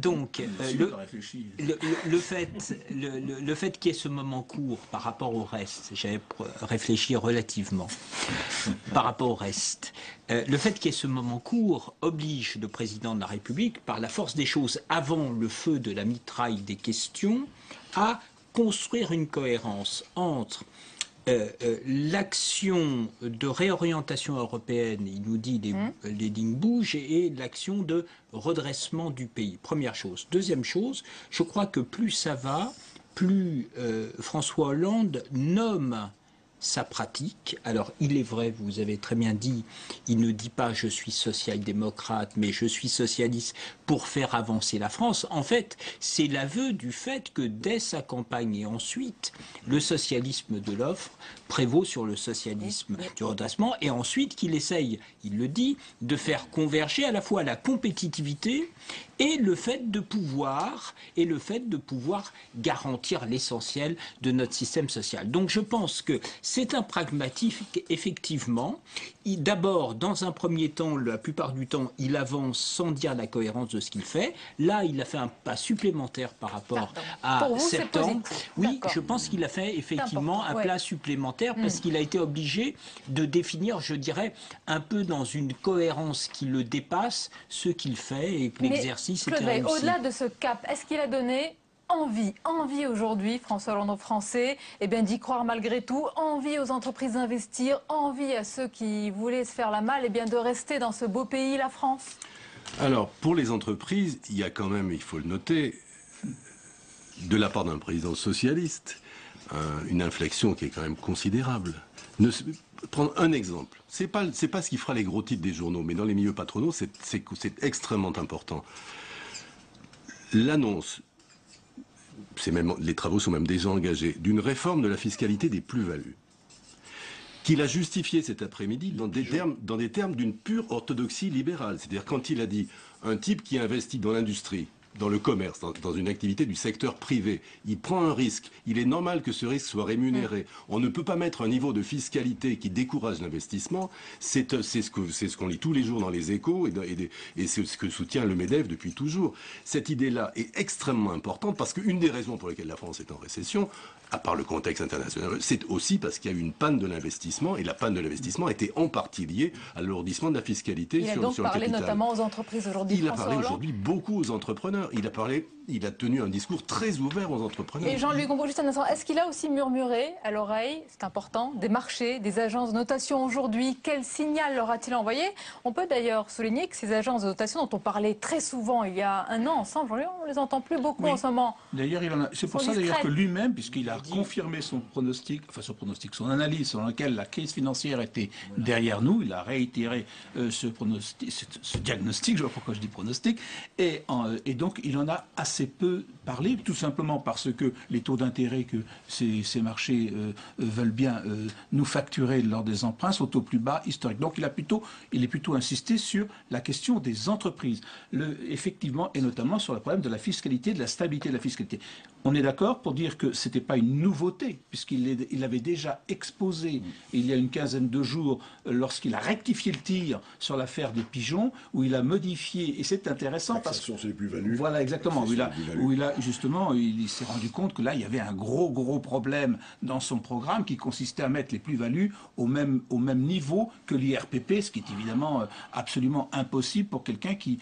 fait qu'il y ait ce moment court par rapport au reste, j'avais réfléchi relativement par rapport au reste. Le fait qu'il y ait ce moment court oblige le président de la République, par la force des choses, avant le feu de la mitraille des questions, à construire une cohérence entre l'action de réorientation européenne, il nous dit les lignes bougent, et l'action de redressement du pays. Première chose. Deuxième chose, je crois que plus ça va, plus François Hollande nomme sa pratique. Alors, il est vrai, vous avez très bien dit, il ne dit pas « je suis social-démocrate », mais « je suis socialiste pour faire avancer la France ». En fait, c'est l'aveu du fait que dès sa campagne et ensuite, le socialisme de l'offre prévaut sur le socialisme du redressement, et ensuite qu'il essaye, il le dit, de faire converger à la fois la compétitivité et le fait de pouvoir garantir l'essentiel de notre système social. Donc je pense que c'est un pragmatique, effectivement. D'abord, dans un premier temps, la plupart du temps, il avance sans dire la cohérence de ce qu'il fait. Là, il a fait un pas supplémentaire par rapport à septembre. Oui, je pense qu'il a fait effectivement un pas supplémentaire parce qu'il a été obligé de définir, je dirais, un peu dans une cohérence qui le dépasse, ce qu'il fait et que l'exercice était réussi. Au-delà de ce cap, est-ce qu'il a donné envie aujourd'hui, François Hollande aux Français, d'y croire malgré tout, envie aux entreprises d'investir, envie à ceux qui voulaient se faire la malle, de rester dans ce beau pays, la France? Alors, pour les entreprises, il y a quand même, il faut le noter, de la part d'un président socialiste, une inflexion qui est quand même considérable. Prendre un exemple, c'est pas ce qui fera les gros titres des journaux, mais dans les milieux patronaux, c'est extrêmement important. L'annonce, les travaux sont même déjà engagés, d'une réforme de la fiscalité des plus-values, qu'il a justifié cet après-midi dans des termes d'une pure orthodoxie libérale. C'est-à-dire quand il a dit un type qui investit dans l'industrie, dans le commerce, dans une activité du secteur privé, il prend un risque. Il est normal que ce risque soit rémunéré. On ne peut pas mettre un niveau de fiscalité qui décourage l'investissement. C'est ce qu'on lit tous les jours dans les Échos et c'est ce que soutient le MEDEF depuis toujours. Cette idée-là est extrêmement importante parce qu'une des raisons pour lesquelles la France est en récession, à part le contexte international, c'est aussi parce qu'il y a eu une panne de l'investissement et la panne de l'investissement était en partie liée à l'alourdissement de la fiscalité sur le capital. Il a donc parlé notamment aux entreprises aujourd'hui. Il a parlé aujourd'hui beaucoup aux entrepreneurs. Il a tenu un discours très ouvert aux entrepreneurs. Et Jean-Louis Combeau, juste un instant, est-ce qu'il a aussi murmuré à l'oreille, c'est important, des marchés, des agences de notation aujourd'hui? Quel signal leur a-t-il envoyé? On peut d'ailleurs souligner que ces agences de notation dont on parlait très souvent il y a un an ensemble, on ne les entend plus beaucoup en ce moment. D'ailleurs, c'est pour ça d'ailleurs que lui-même, puisqu'il a confirmé son pronostic, son analyse selon laquelle la crise financière était derrière nous, il a réitéré ce diagnostic, je vois pourquoi je dis pronostic, et donc il en a assez peu parlé, tout simplement parce que les taux d'intérêt que ces marchés veulent bien nous facturer lors des emprunts sont au plus bas historique. Donc il est plutôt insisté sur la question des entreprises, effectivement, et notamment sur le problème de la fiscalité, de la stabilité de la fiscalité. On est d'accord pour dire que ce n'était pas une nouveauté, puisqu'il avait déjà exposé il y a une quinzaine de jours, lorsqu'il a rectifié le tir sur l'affaire des pigeons, où il a modifié, et c'est intéressant parce que... c'est les plus-values. Voilà, exactement, où justement, il s'est rendu compte que là, il y avait un gros problème dans son programme qui consistait à mettre les plus-values au même niveau que l'IRPP, ce qui est évidemment absolument impossible pour quelqu'un qui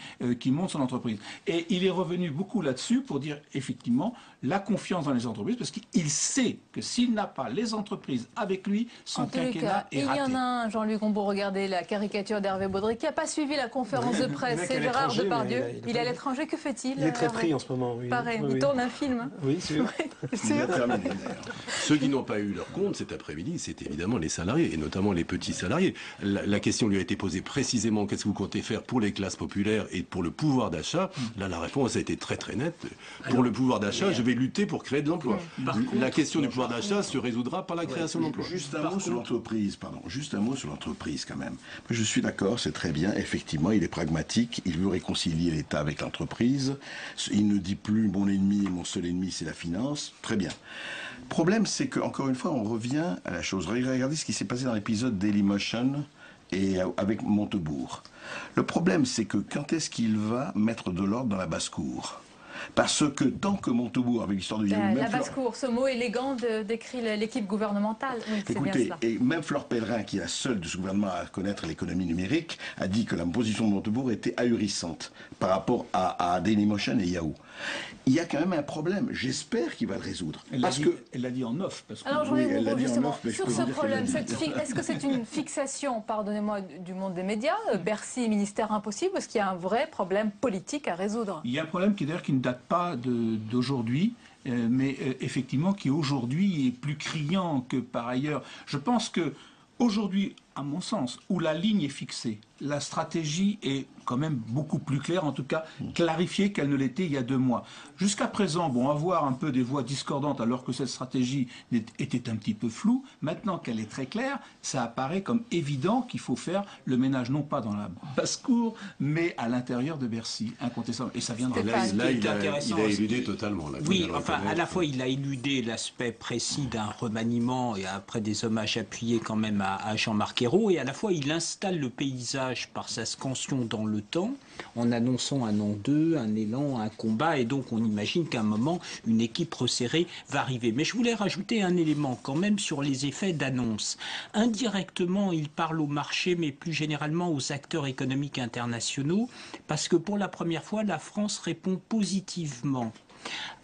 monte son entreprise. Et il est revenu beaucoup là-dessus pour dire, effectivement, la confiance dans les entreprises, parce qu'il sait que s'il n'a pas les entreprises avec lui, son quinquennat est raté. Il y en a un, Jean-Luc Gombault, regardez la caricature d'Hervé Baudry, qui n'a pas suivi la conférence de presse, c'est Gérard Depardieu. Il est à l'étranger, que fait-il? Il est très pris en ce moment. Oui. Pareil, il tourne un film. Oui, c'est sûr. Ceux qui n'ont pas eu leur compte cet après-midi, c'est évidemment les salariés, et notamment les petits salariés. La question lui a été posée précisément, qu'est-ce que vous comptez faire pour les classes populaires et pour le pouvoir d'achat? Là, la réponse a été très nette. Pour le pouvoir d'achat, je vais lutter pour créer de l'emploi. La question du pouvoir d'achat se résoudra par la création d'emplois. Juste un mot sur l'entreprise, Juste un mot sur l'entreprise quand même. Je suis d'accord, c'est très bien. Effectivement, il est pragmatique. Il veut réconcilier l'État avec l'entreprise. Il ne dit plus mon ennemi, mon seul ennemi, c'est la finance. Très bien. Le problème, c'est qu'encore une fois, on revient à la chose. Regardez ce qui s'est passé dans l'épisode Dailymotion et avec Montebourg. Le problème, c'est que quand est-ce qu'il va mettre de l'ordre dans la basse-cour? Parce que tant que Montebourg, avec l'histoire de la basse-cour, ce mot élégant décrit l'équipe gouvernementale. Oui, écoutez, et même Fleur Pellerin, qui est la seule de ce gouvernement à connaître l'économie numérique, a dit que la position de Montebourg était ahurissante par rapport à Dailymotion et Yahoo. Il y a quand même un problème. J'espère qu'il va le résoudre. Elle l'a dit en off. Parce que alors, Jean-Luc Gombault, justement, sur ce problème, est-ce que c'est une fixation, pardonnez-moi, du monde des médias, Bercy, ministère impossible, ou est-ce qu'il y a un vrai problème politique à résoudre? Il y a un problème qui, d'ailleurs, qui ne date pas d'aujourd'hui, mais effectivement qui aujourd'hui est plus criant que par ailleurs. Je pense que aujourd'hui, à mon sens, où la ligne est fixée, la stratégie est quand même beaucoup plus claire, en tout cas clarifiée qu'elle ne l'était il y a 2 mois. Jusqu'à présent, bon, avoir un peu des voix discordantes alors que cette stratégie était un petit peu floue. Maintenant qu'elle est très claire, ça apparaît comme évident qu'il faut faire le ménage non pas dans la basse-cour, mais à l'intérieur de Bercy, incontestable. Et ça viendra. Là, il a éludé totalement. Oui, enfin, à la fois, il a éludé l'aspect précis d'un remaniement et après des hommages appuyés quand même à Jean-Marc Ayrault, et à la fois, il installe le paysage par sa scansion dans le temps, en annonçant un an 2, un élan, un combat, et donc on imagine qu'à un moment, une équipe resserrée va arriver. Mais je voulais rajouter un élément quand même sur les effets d'annonce. Indirectement, il parle au marché, mais plus généralement aux acteurs économiques internationaux, parce que pour la première fois, la France répond positivement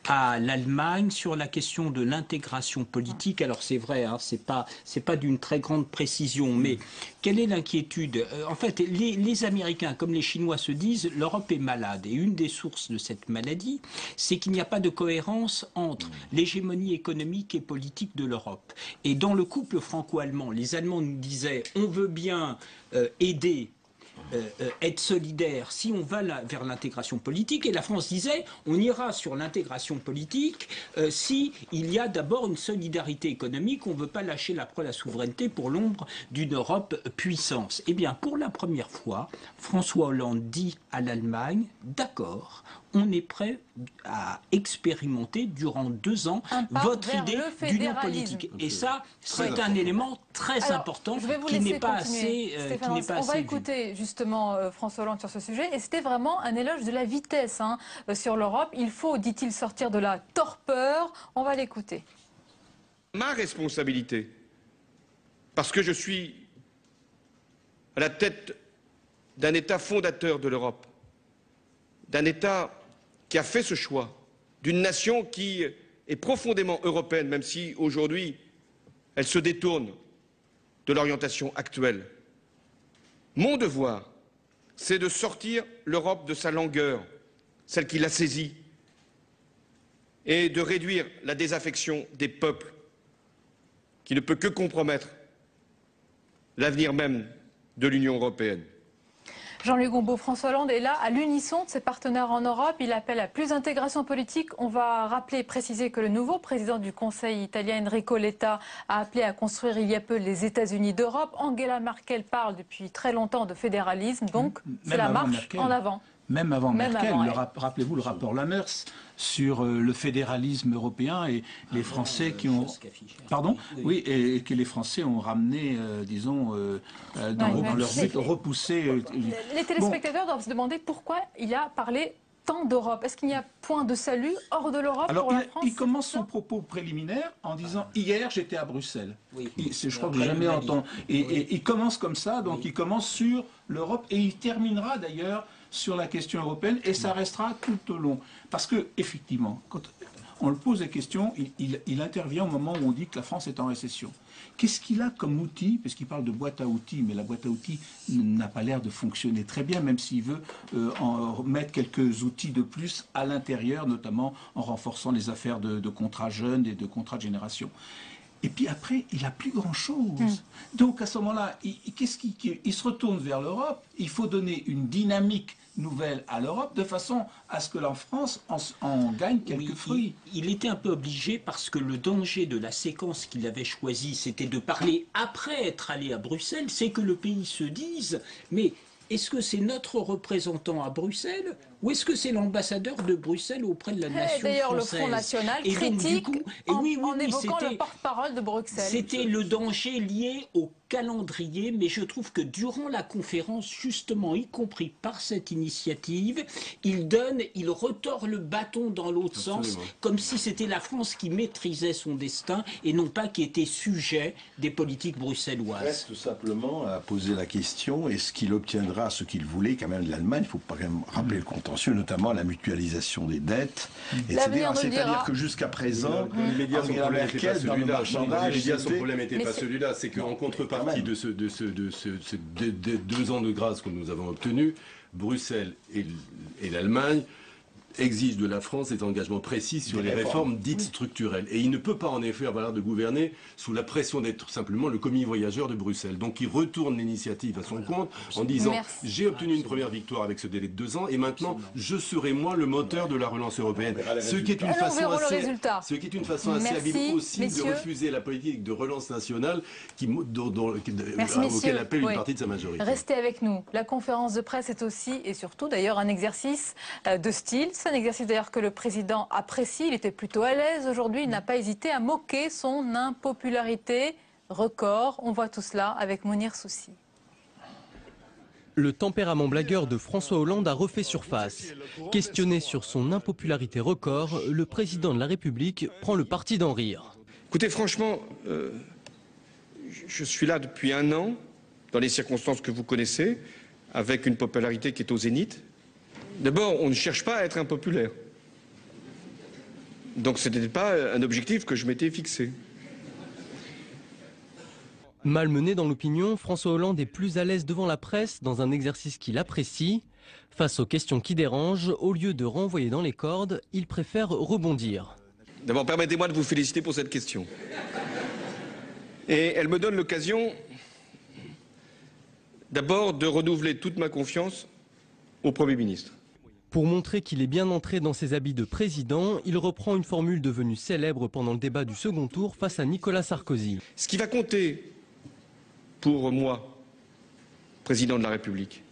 à l'Allemagne sur la question de l'intégration politique. Alors c'est vrai, hein, c'est pas d'une très grande précision, mais quelle est l'inquiétude? En fait, les Américains comme les Chinois se disent l'Europe est malade, et une des sources de cette maladie, c'est qu'il n'y a pas de cohérence entre l'hégémonie économique et politique de l'Europe. Et dans le couple franco-allemand, les Allemands nous disaient on veut bien aider, être solidaire si on va vers l'intégration politique, et la France disait on ira sur l'intégration politique si il y a d'abord une solidarité économique, on ne veut pas lâcher la souveraineté pour l'ombre d'une Europe puissance. Eh bien, pour la première fois, François Hollande dit à l'Allemagne on est prêt à expérimenter durant 2 ans votre idée d'union politique. Et ça, c'est un élément très important qui n'est pas assez On va écouter justement François Hollande sur ce sujet. Et c'était vraiment un éloge de la vitesse sur l'Europe. Il faut, dit-il, sortir de la torpeur. On va l'écouter. Ma responsabilité, parce que je suis à la tête d'un État fondateur de l'Europe, d'un État qui a fait ce choix, d'une nation qui est profondément européenne, même si aujourd'hui elle se détourne de l'orientation actuelle. Mon devoir, c'est de sortir l'Europe de sa langueur, celle qui l'a saisie, et de réduire la désaffection des peuples, qui ne peut que compromettre l'avenir même de l'Union européenne. Jean-Luc Gombault, François Hollande est là à l'unisson de ses partenaires en Europe. Il appelle à plus d'intégration politique. On va rappeler et préciser que le nouveau président du Conseil italien, Enrico Letta, a appelé à construire il y a peu les États-Unis d'Europe. Angela Merkel parle depuis très longtemps de fédéralisme, donc c'est la marche en avant. Même avant Merkel, rappelez-vous le rapport Lamers sur le fédéralisme européen et les Français qui ont... Pardon ? Oui, et que les Français ont ramené, disons, dans leur but, repousser... Les téléspectateurs doivent se demander pourquoi il a parlé tant d'Europe. Est-ce qu'il n'y a point de salut hors de l'Europe pour la France? Il commence son propos préliminaire en disant « Hier, j'étais à Bruxelles oui. ». Je crois que j'ai jamais entendu. Et il commence comme ça, donc il commence sur l'Europe et il terminera d'ailleurs sur la question européenne et ça restera tout au long. Parce que, effectivement, quand on le pose la question, il intervient au moment où on dit que la France est en récession. Qu'est-ce qu'il a comme outil? Parce qu'il parle de boîte à outils, mais la boîte à outils n'a pas l'air de fonctionner très bien, même s'il veut en mettre quelques outils de plus à l'intérieur, notamment en renforçant les affaires de contrats jeunes et de contrats de génération. Et puis après, il n'a plus grand-chose. Donc à ce moment-là, il se retourne vers l'Europe. Il faut donner une dynamique nouvelle à l'Europe de façon à ce que la France en gagne quelques fruits. Il était un peu obligé parce que le danger de la séquence qu'il avait choisie, c'était de parler après être allé à Bruxelles, c'est que le pays se dise « mais est-ce que c'est notre représentant à Bruxelles ou est-ce que c'est l'ambassadeur de Bruxelles auprès de la nation D'ailleurs, le française ?» Front National critique en évoquant le porte-parole de Bruxelles. C'était le danger lié au calendrier, mais je trouve que durant la conférence, justement, y compris par cette initiative, il retord le bâton dans l'autre sens, comme si c'était la France qui maîtrisait son destin et non pas qui était sujet des politiques bruxelloises. Reste tout simplement à poser la question, est-ce qu'il obtiendra ce qu'il voulait quand même de l'Allemagne? Il faut quand même rappeler le contentieux, notamment la mutualisation des dettes, etc. C'est-à-dire que jusqu'à présent, Angela Merkel, dans le marchandage, son problème n'était pas celui-là, c'est qu'en contrepartie de ces 2 ans de grâce que nous avons obtenus, Bruxelles et l'Allemagne exige de la France des engagements précis sur les réformes dites structurelles. Et il ne peut pas en effet avoir l'air de gouverner sous la pression d'être simplement le commis voyageur de Bruxelles. Donc il retourne l'initiative à son compte en disant « j'ai obtenu une première victoire avec ce délai de 2 ans et maintenant je serai moi le moteur de la relance européenne ». Ce qui est une façon assez habile aussi de refuser la politique de relance nationale auquel appelle une partie de sa majorité. Restez avec nous. La conférence de presse est aussi et surtout d'ailleurs un exercice de style. C'est un exercice d'ailleurs que le président apprécie. Il était plutôt à l'aise aujourd'hui. Il n'a pas hésité à moquer son impopularité record. On voit tout cela avec Mounir Soussi. Le tempérament blagueur de François Hollande a refait surface. Questionné sur son impopularité record, le président de la République prend le parti d'en rire. Écoutez, franchement, je suis là depuis 1 an, dans les circonstances que vous connaissez, avec une popularité qui est au zénith. D'abord, on ne cherche pas à être impopulaire. Donc ce n'était pas un objectif que je m'étais fixé. Malmené dans l'opinion, François Hollande est plus à l'aise devant la presse dans un exercice qu'il apprécie. Face aux questions qui dérangent, au lieu de renvoyer dans les cordes, il préfère rebondir. D'abord, permettez-moi de vous féliciter pour cette question. Et elle me donne l'occasion, d'abord, de renouveler toute ma confiance au Premier ministre. Pour montrer qu'il est bien entré dans ses habits de président, il reprend une formule devenue célèbre pendant le débat du second tour face à Nicolas Sarkozy. Ce qui va compter pour moi, président de la République.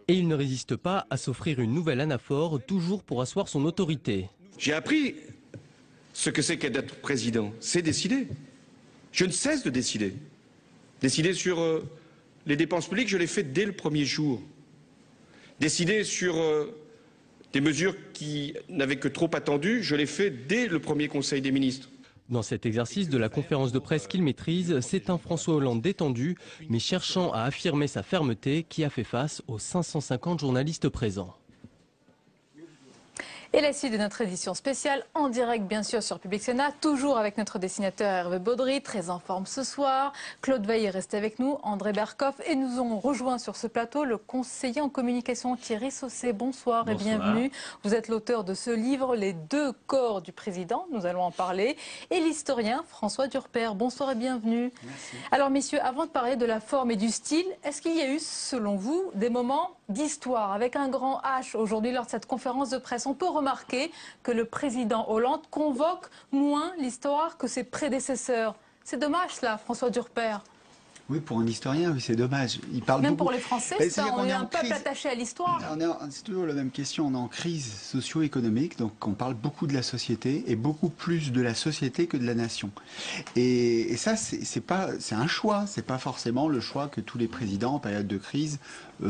Et il ne résiste pas à s'offrir une nouvelle anaphore, toujours pour asseoir son autorité. J'ai appris ce que c'est qu'être président, c'est décider. Je ne cesse de décider. Décider sur les dépenses publiques, je l'ai fait dès le premier jour. Décider sur des mesures qui n'avaient que trop attendu, je l'ai fait dès le premier Conseil des ministres. Dans cet exercice de la conférence de presse qu'il maîtrise, c'est un François Hollande détendu, mais cherchant à affirmer sa fermeté qui a fait face aux 550 journalistes présents. Et la suite de notre édition spéciale, en direct bien sûr sur Public Sénat, toujours avec notre dessinateur Hervé Baudry, très en forme ce soir. Claude Veil est resté avec nous, André Berkoff, et nous ont rejoint sur ce plateau le conseiller en communication Thierry Saucé. Bonsoir et bienvenue. Vous êtes l'auteur de ce livre, Les 2 corps du président, nous allons en parler, et l'historien François Durper. Bonsoir et bienvenue. Merci. Alors messieurs, avant de parler de la forme et du style, est-ce qu'il y a eu, selon vous, des moments d'histoire avec un grand H aujourd'hui lors de cette conférence de presse? On peut remarquer que le président Hollande convoque moins l'histoire que ses prédécesseurs. C'est dommage cela, François Durper. Oui, pour un historien, oui, c'est dommage. Il parle Même beaucoup. pour les Français, on est un peuple attaché à l'histoire. C'est toujours la même question. On est en crise socio-économique, donc on parle beaucoup de la société et beaucoup plus de la société que de la nation. Et ça, c'est un choix. C'est pas forcément le choix que tous les présidents en période de crise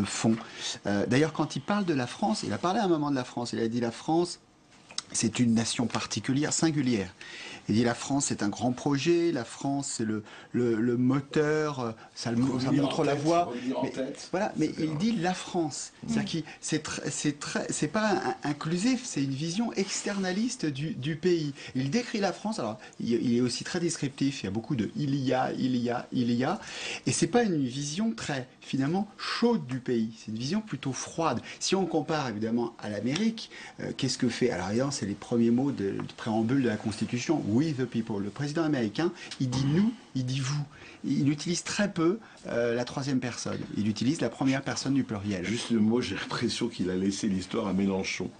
font. D'ailleurs, quand il parle de la France, il a parlé à un moment de la France. Il a dit la France, c'est une nation particulière, singulière. Il dit la France c'est un grand projet, la France c'est le moteur, ça montre la voie. Mais il dit la France. C'est pas inclusif, c'est une vision externaliste du pays. Il décrit la France, alors il est aussi très descriptif, il y a beaucoup de il y a, et c'est pas une vision très finalement chaude du pays, c'est une vision plutôt froide. Si on compare évidemment à l'Amérique, qu'est-ce que fait? Alors évidemment c'est les premiers mots de préambule de la Constitution. We the people. Le président américain, il dit nous, il dit vous. Il utilise très peu la troisième personne. Il utilise la première personne du pluriel. Juste le mot, j'ai l'impression qu'il a laissé l'histoire à Mélenchon,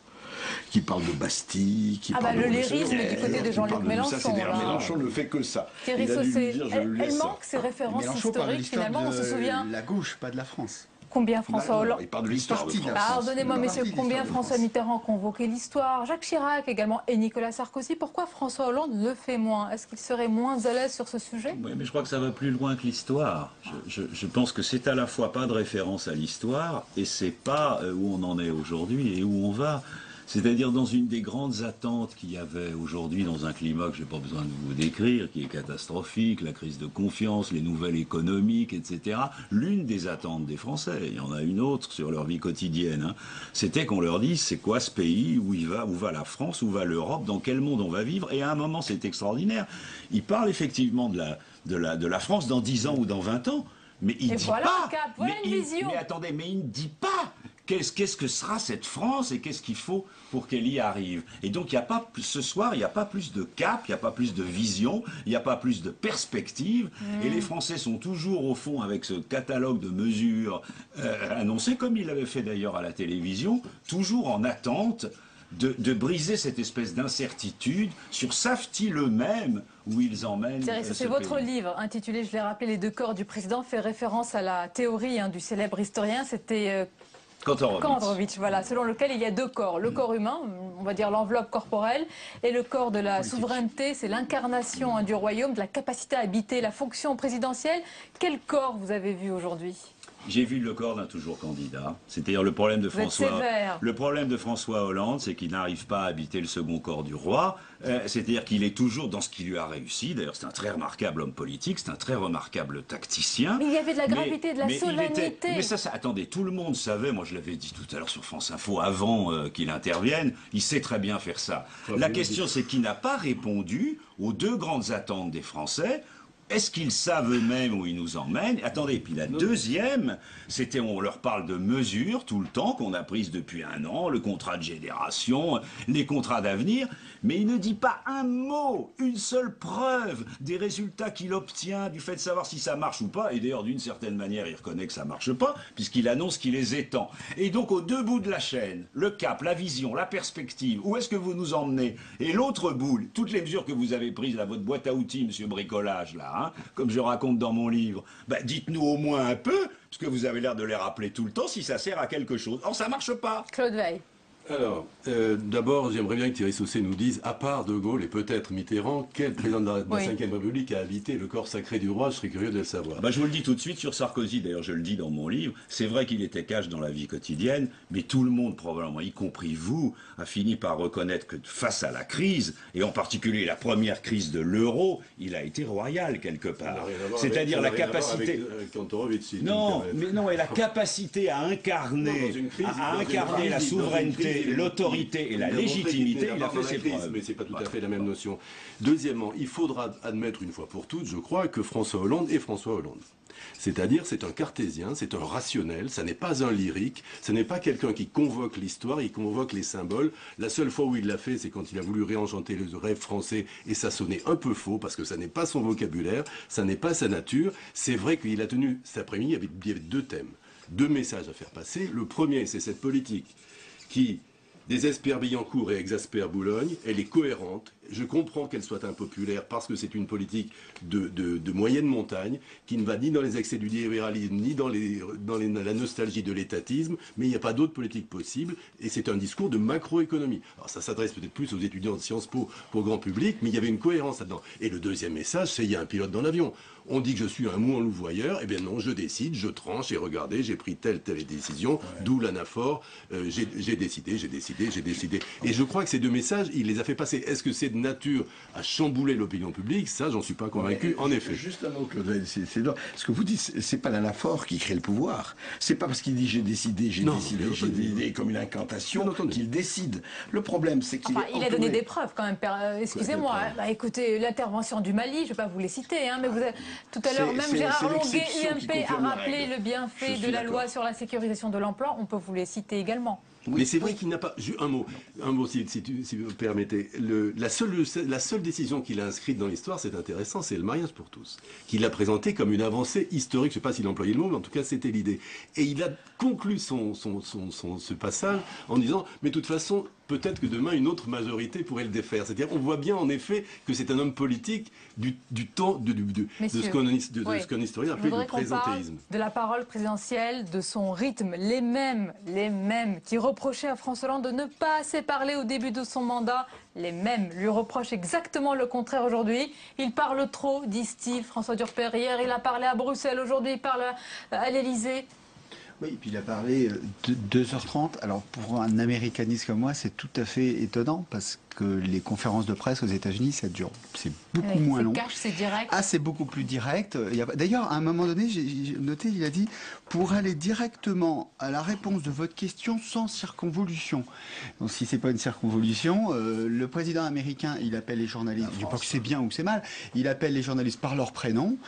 qui parle de Bastille, qui parle le de lyrisme du côté de Jean-Luc Mélenchon. Mélenchon ne fait que ça. Thierry Saucet, elle manque ces références historiques finalement, on se souvient. La gauche, pas de la France. Combien François Hollande... Il parle de l'histoire de France. Pardonnez-moi, messieurs, combien François Mitterrand convoquait l'histoire, Jacques Chirac également, et Nicolas Sarkozy. Pourquoi François Hollande le fait moins? Est-ce qu'il serait moins à l'aise sur ce sujet? Oui, mais je crois que ça va plus loin que l'histoire. Je pense que c'est à la fois pas de référence à l'histoire, et c'est pas où on en est aujourd'hui et où on va. C'est-à-dire dans une des grandes attentes qu'il y avait aujourd'hui dans un climat que je n'ai pas besoin de vous décrire, qui est catastrophique, la crise de confiance, les nouvelles économiques, etc. L'une des attentes des Français, il y en a une autre sur leur vie quotidienne, c'était qu'on leur dise c'est quoi ce pays, où va la France, où va l'Europe, dans quel monde on va vivre. Et à un moment c'est extraordinaire. Il parle effectivement de la France dans 10 ans ou dans 20 ans. Mais il ne dit pas. Mais attendez, mais il ne dit pas. Qu'est-ce que sera cette France et qu'est-ce qu'il faut pour qu'elle y arrive? Et donc, ce soir, il n'y a pas plus de cap, il n'y a pas plus de vision, il n'y a pas plus de perspective. Et les Français sont toujours, au fond, avec ce catalogue de mesures annoncées, comme ils l'avaient fait d'ailleurs à la télévision, toujours en attente de briser cette espèce d'incertitude sur savent-ils eux-mêmes où ils emmènent c'est votre livre intitulé, je l'ai rappelé, Les deux corps du président, fait référence à la théorie du célèbre historien, c'était... Kantorovitch, voilà, selon lequel il y a deux corps. Le corps humain, on va dire l'enveloppe corporelle, et le corps de la souveraineté, c'est l'incarnation du royaume, de la capacité à habiter la fonction présidentielle. Quel corps vous avez vu aujourd'hui ? J'ai vu le corps d'un toujours candidat. C'est-à-dire le problème de François Hollande, c'est qu'il n'arrive pas à habiter le second corps du roi. C'est-à-dire qu'il est toujours dans ce qui lui a réussi. D'ailleurs, c'est un très remarquable homme politique, c'est un très remarquable tacticien. Mais il y avait de la gravité, de la solennité. Mais ça, attendez, tout le monde savait, moi je l'avais dit tout à l'heure sur France Info, avant qu'il intervienne, il sait très bien faire ça. La question, c'est qu'il n'a pas répondu aux deux grandes attentes des Français. Est-ce qu'ils savent eux-mêmes où ils nous emmènent? Attendez, puis la deuxième, c'était on leur parle de mesures tout le temps qu'on a prises depuis 1 an, le contrat de génération, les contrats d'avenir, mais il ne dit pas un mot, une seule preuve des résultats qu'il obtient, du fait de savoir si ça marche ou pas, et d'ailleurs d'une certaine manière il reconnaît que ça marche pas, puisqu'il annonce qu'il les étend. Et donc aux deux bouts de la chaîne, le cap, la vision, la perspective, où est-ce que vous nous emmenez? Et l'autre bout, toutes les mesures que vous avez prises à votre boîte à outils, monsieur Bricolage, là, comme je raconte dans mon livre, dites-nous au moins un peu, parce que vous avez l'air de les rappeler tout le temps, si ça sert à quelque chose. Or, ça marche pas. Claude Veil. Alors, d'abord, j'aimerais bien que Thierry Saucet nous dise, à part De Gaulle et peut-être Mitterrand, quel président de la Ve République a habité le corps sacré du roi? Je serais curieux de le savoir. Je vous le dis tout de suite sur Sarkozy, d'ailleurs je le dis dans mon livre, c'est vrai qu'il était cash dans la vie quotidienne, mais tout le monde probablement, y compris vous, a fini par reconnaître que face à la crise, et en particulier la première crise de l'euro, il a été royal quelque part. C'est-à-dire la capacité... Non, mais non, et la capacité à incarner, la souveraineté, l'autorité et la légitimité, il a fait ses preuves. Mais c'est pas tout à fait la même notion. Deuxièmement, il faudra admettre une fois pour toutes, je crois, que François Hollande est François Hollande. C'est-à-dire, c'est un cartésien, c'est un rationnel, ça n'est pas un lyrique, ce n'est pas quelqu'un qui convoque l'histoire, il convoque les symboles. La seule fois où il l'a fait, c'est quand il a voulu réenchanter le rêve français, et ça sonnait un peu faux, parce que ça n'est pas son vocabulaire, ça n'est pas sa nature. C'est vrai qu'il a tenu cet après-midi, il y avait 2 thèmes, 2 messages à faire passer. Le premier, c'est cette politique qui désespère Billancourt et exaspère Boulogne, elle est cohérente, Je comprends qu'elle soit impopulaire parce que c'est une politique de moyenne montagne qui ne va ni dans les excès du libéralisme ni dans la nostalgie de l'étatisme, mais il n'y a pas d'autre politique possible et c'est un discours de macroéconomie. Alors ça s'adresse peut-être plus aux étudiants de Sciences Po pour grand public, mais il y avait une cohérence là-dedans. Et le deuxième message, c'est il y a un pilote dans l'avion. On dit que je suis un mou en louvoyeur, eh bien non, je décide, je tranche et regardez, j'ai pris telle décision, d'où l'anaphore, j'ai décidé. Et je crois que ces deux messages, il les a fait passer. Est-ce que c'est de nature à chambouler l'opinion publique? Ça, j'en suis pas convaincu, en effet. Juste un mot, Claude, ce que vous dites, c'est pas l'anaphore qui crée le pouvoir. C'est pas parce qu'il dit j'ai décidé comme une incantation qu'il décide. Le problème, c'est qu'il il a donné des preuves quand même. Excusez-moi, écoutez, l'intervention du Mali, je ne vais pas vous les citer, mais vous avez... Tout à l'heure, même Gérard Longuet, UMP, a rappelé le bienfait de la loi sur la sécurisation de l'emploi. On peut vous les citer également. Mais c'est vrai qu'il n'a pas... Un mot si vous me permettez. La seule décision qu'il a inscrite dans l'histoire, c'est intéressant, c'est le mariage pour tous. Qu'il a présenté comme une avancée historique, je ne sais pas s'il employait le mot, mais en tout cas c'était l'idée. Et il a conclu ce passage en disant, mais de toute façon, peut-être que demain une autre majorité pourrait le défaire. C'est-à-dire, on voit bien en effet que c'est un homme politique du temps de ce qu'un historien appelait le présentéisme. De la parole présidentielle, de son rythme, les mêmes qui reprochaient à François Hollande de ne pas assez parler au début de son mandat, les mêmes lui reprochent exactement le contraire aujourd'hui. Il parle trop, disent-ils. François Durper hier, il a parlé à Bruxelles, aujourd'hui il parle à l'Élysée. Oui, et puis il a parlé de 2h30. Alors pour un américaniste comme moi, c'est tout à fait étonnant parce que les conférences de presse aux États-Unis, ça dure. C'est beaucoup moins long. C'est cash, c'est direct. Ah, c'est beaucoup plus direct. D'ailleurs, à un moment donné, j'ai noté, il a dit pour aller directement à la réponse de votre question sans circonvolution. Donc si c'est pas une circonvolution, le président américain, il appelle les journalistes. Je dis pas que c'est bien ou que c'est mal. Il appelle les journalistes par leur prénom.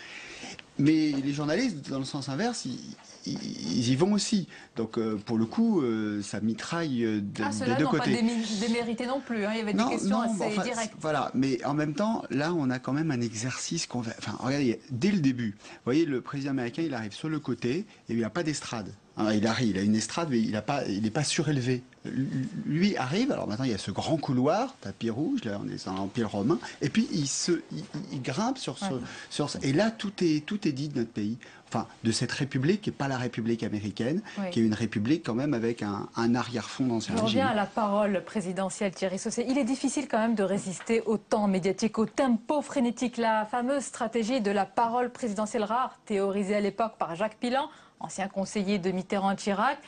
Mais les journalistes, dans le sens inverse, ils y vont aussi. Donc, pour le coup, ça mitraille des deux côtés. Ceux-là n'ont pas démérité non plus. Il y avait des questions assez directes. Voilà. Mais en même temps, là, on a quand même un exercice qu'on va... Enfin, regardez, dès le début, vous voyez, le président américain, il arrive sur le côté et il n'y a pas d'estrade. Alors, il a une estrade, mais il n'est pas surélevé. Lui arrive, alors maintenant il y a ce grand couloir, tapis rouge, là on est dans l'Empire romain, et puis il grimpe sur et là tout est dit de notre pays, enfin de cette république qui n'est pas la République américaine, qui est une république quand même avec un arrière-fond d'ancien régime. Je reviens à la parole présidentielle, Thierry Saucier. Il est difficile quand même de résister au temps médiatique, au tempo frénétique, la fameuse stratégie de la parole présidentielle rare, théorisée à l'époque par Jacques Pilan, ancien conseiller de Mitterrand et Chirac.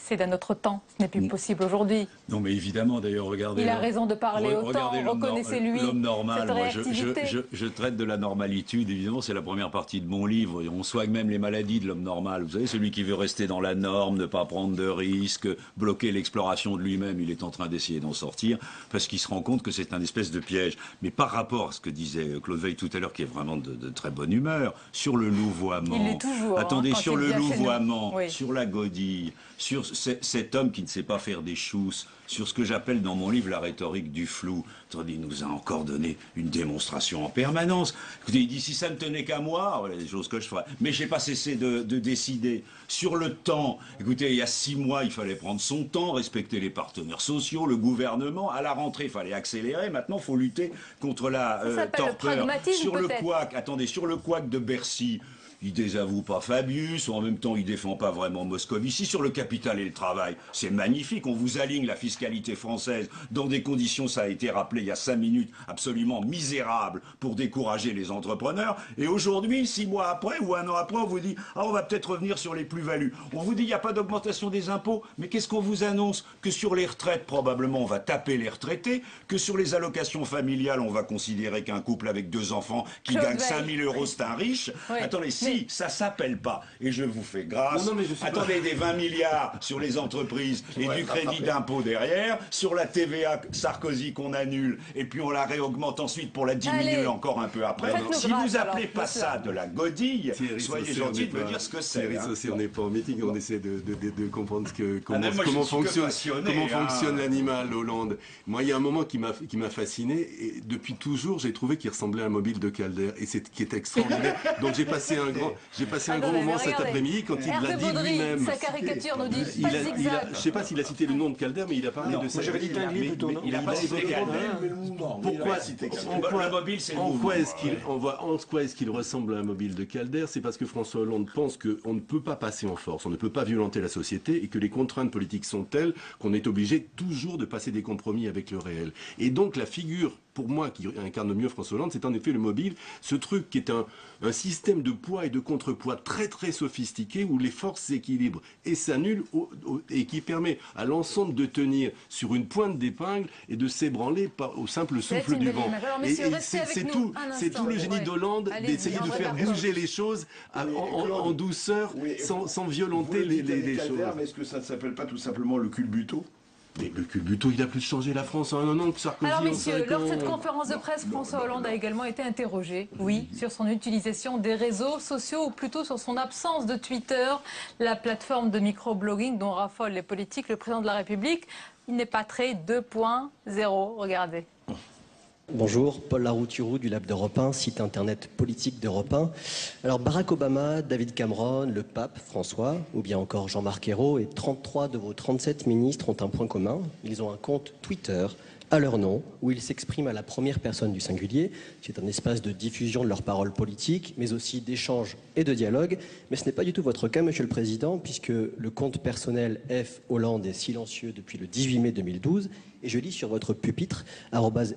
C'est d'un autre temps, ce n'est plus possible aujourd'hui. Non mais évidemment, d'ailleurs, regardez... Il a raison de parler autant, reconnaissez-lui l'homme normal, cette réactivité. moi, je traite de la normalitude, évidemment, c'est la première partie de mon livre. On soigne même les maladies de l'homme normal. Vous savez, celui qui veut rester dans la norme, ne pas prendre de risques, bloquer l'exploration de lui-même, il est en train d'essayer d'en sortir, parce qu'il se rend compte que c'est un espèce de piège. Mais par rapport à ce que disait Claude Veil tout à l'heure, qui est vraiment de très bonne humeur, sur le louvoiement... Il l'est toujours. Attendez, sur le louvoiement, oui. Sur la godille, sur cet homme qui ne sait pas faire des chousses, sur ce que j'appelle dans mon livre la rhétorique du flou. Attendez, il nous a encore donné une démonstration en permanence. Écoutez, il dit si ça ne tenait qu'à moi, voilà des choses que je ferais. Mais j'ai pas cessé de décider. Sur le temps, écoutez, il y a 6 mois, il fallait prendre son temps, respecter les partenaires sociaux, le gouvernement. À la rentrée, il fallait accélérer. Maintenant, il faut lutter contre la torpeur. Sur le couac, attendez, sur le couac de Bercy. Il désavoue pas Fabius, ou en même temps il défend pas vraiment Moscovici. Sur le capital et le travail, c'est magnifique. On vous aligne la fiscalité française dans des conditions, ça a été rappelé il y a 5 minutes, absolument misérables pour décourager les entrepreneurs. Et aujourd'hui, 6 mois après ou 1 an après, on vous dit on va peut-être revenir sur les plus-values. On vous dit il n'y a pas d'augmentation des impôts, mais qu'est-ce qu'on vous annonce? Que sur les retraites, probablement on va taper les retraités, que sur les allocations familiales, on va considérer qu'un couple avec 2 enfants qui gagne 5 000 € c'est un riche. Oui. Attendez, ça s'appelle pas, et je vous fais grâce, attendez, des 20 milliards sur les entreprises et du crédit d'impôt derrière, sur la TVA Sarkozy qu'on annule, et puis on la réaugmente ensuite pour la diminuer encore un peu après. Si vous appelez pas ça de la godille, soyez gentil de me dire ce que c'est. On n'est pas en meeting, on essaie de comprendre comment fonctionne l'animal Hollande. Moi, il y a un moment qui m'a fasciné, et depuis toujours, j'ai trouvé qu'il ressemblait à un mobile de Calder, et c'est qui est extraordinaire. Donc j'ai passé un un grand moment cet après-midi quand il l'a dit lui-même. Sa caricature nous dit pas zigzag. Je ne sais pas s'il a cité le nom de Calder, mais il a parlé de ça. J'avais dit Tinguely plutôt, non? Il n'a pas cité Calder. Pourquoi le mobile, c'est le mouvement. En quoi est-ce qu'il ressemble à un mobile de Calder? C'est parce que François Hollande pense qu'on ne peut pas passer en force, on ne peut pas violenter la société et que les contraintes politiques sont telles qu'on est obligé toujours de passer des compromis avec le réel. Et donc la figure, pour moi, qui incarne le mieux François Hollande, c'est en effet le mobile, ce truc qui est un système de poids et de contrepoids très très sophistiqué où les forces s'équilibrent et s'annulent et qui permet à l'ensemble de tenir sur une pointe d'épingle et de s'ébranler au simple souffle du vent. Et c'est tout le génie d'Hollande d'essayer de faire bouger les choses en douceur sans violenter les choses. Mais est-ce que ça ne s'appelle pas tout simplement le culbuto? Mais le culbuto, il a plus changé la France en un an que Sarkozy. Alors messieurs, lors de cette ans. conférence de presse, François Hollande a également été interrogé, oui, sur son utilisation des réseaux sociaux, ou plutôt sur son absence de Twitter, la plateforme de microblogging dont raffolent les politiques. Le président de la République, il n'est pas très 2.0. Regardez. Bonjour, Paul Larouturou du Lab d'Europe 1, site internet politique d'Europe 1. Alors Barack Obama, David Cameron, le pape François, ou bien encore Jean-Marc Ayrault et 33 de vos 37 ministres ont un point commun. Ils ont un compte Twitter à leur nom, où ils s'expriment à la première personne du singulier. C'est un espace de diffusion de leurs paroles politiques, mais aussi d'échange et de dialogue. Mais ce n'est pas du tout votre cas, Monsieur le Président, puisque le compte personnel F. Hollande est silencieux depuis le 18 mai 2012. Et je lis sur votre pupitre,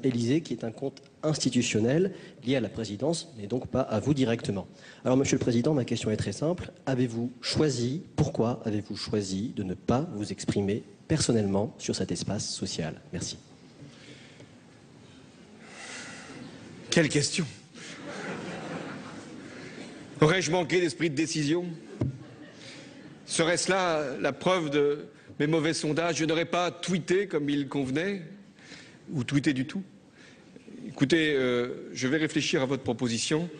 @Élysée, qui est un compte institutionnel lié à la présidence, mais donc pas à vous directement. Alors, Monsieur le Président, ma question est très simple. Pourquoi avez-vous choisi de ne pas vous exprimer personnellement sur cet espace social? Merci. Quelle question! Aurais-je manqué d'esprit de décision? Serait-ce là la preuve de mes mauvais sondages? Je n'aurais pas tweeté comme il convenait, ou tweeté du tout. Écoutez, je vais réfléchir à votre proposition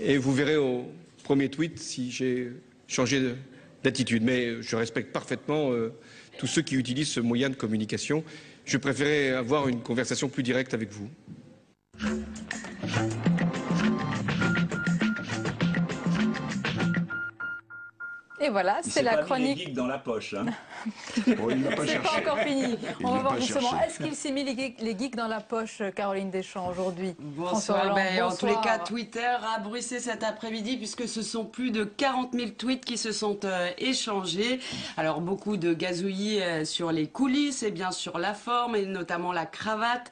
et vous verrez au premier tweet si j'ai changé d'attitude. Mais je respecte parfaitement tous ceux qui utilisent ce moyen de communication. Je préférais avoir une conversation plus directe avec vous. Et voilà, c'est la chronique. Il s'est pas mis les geeks dans la poche. Hein. Bon, il n'a pas C'est cherché. pas encore fini. On va voir justement. cherché. Est-ce qu'il s'est mis les geeks dans la poche, Caroline Deschamps, aujourd'hui? Bonsoir. En tous les cas, Twitter a bruissé cet après-midi puisque ce sont plus de 40 000 tweets qui se sont échangés. Alors beaucoup de gazouillis sur les coulisses et bien sûr la forme et notamment la cravate,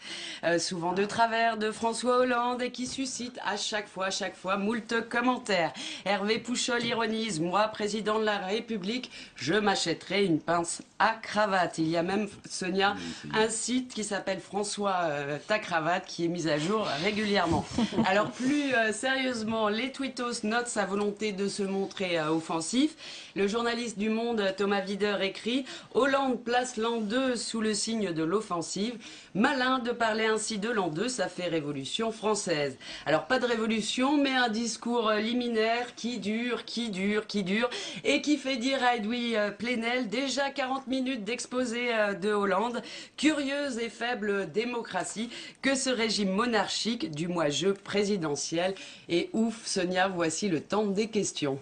souvent de travers de François Hollande et qui suscite à chaque fois moult commentaires. Hervé Pouchol ironise: moi, président de la République, je m'achèterai une pince à cravate. Il y a même, Sonia, un site qui s'appelle François ta cravate qui est mis à jour régulièrement. Alors plus sérieusement, les tweetos notent sa volonté de se montrer offensif. Le journaliste du Monde Thomas Wider écrit: Hollande place l'an 2 sous le signe de l'offensive. Malin de parler ainsi de l'an 2, ça fait révolution française. Alors pas de révolution, mais un discours liminaire qui dure et qui fait dire à Edoui Plenel déjà 40 minutes d'exposé de Hollande. Curieuse et faible démocratie que ce régime monarchique du moi-je présidentiel. Et ouf, Sonia, voici le temps des questions.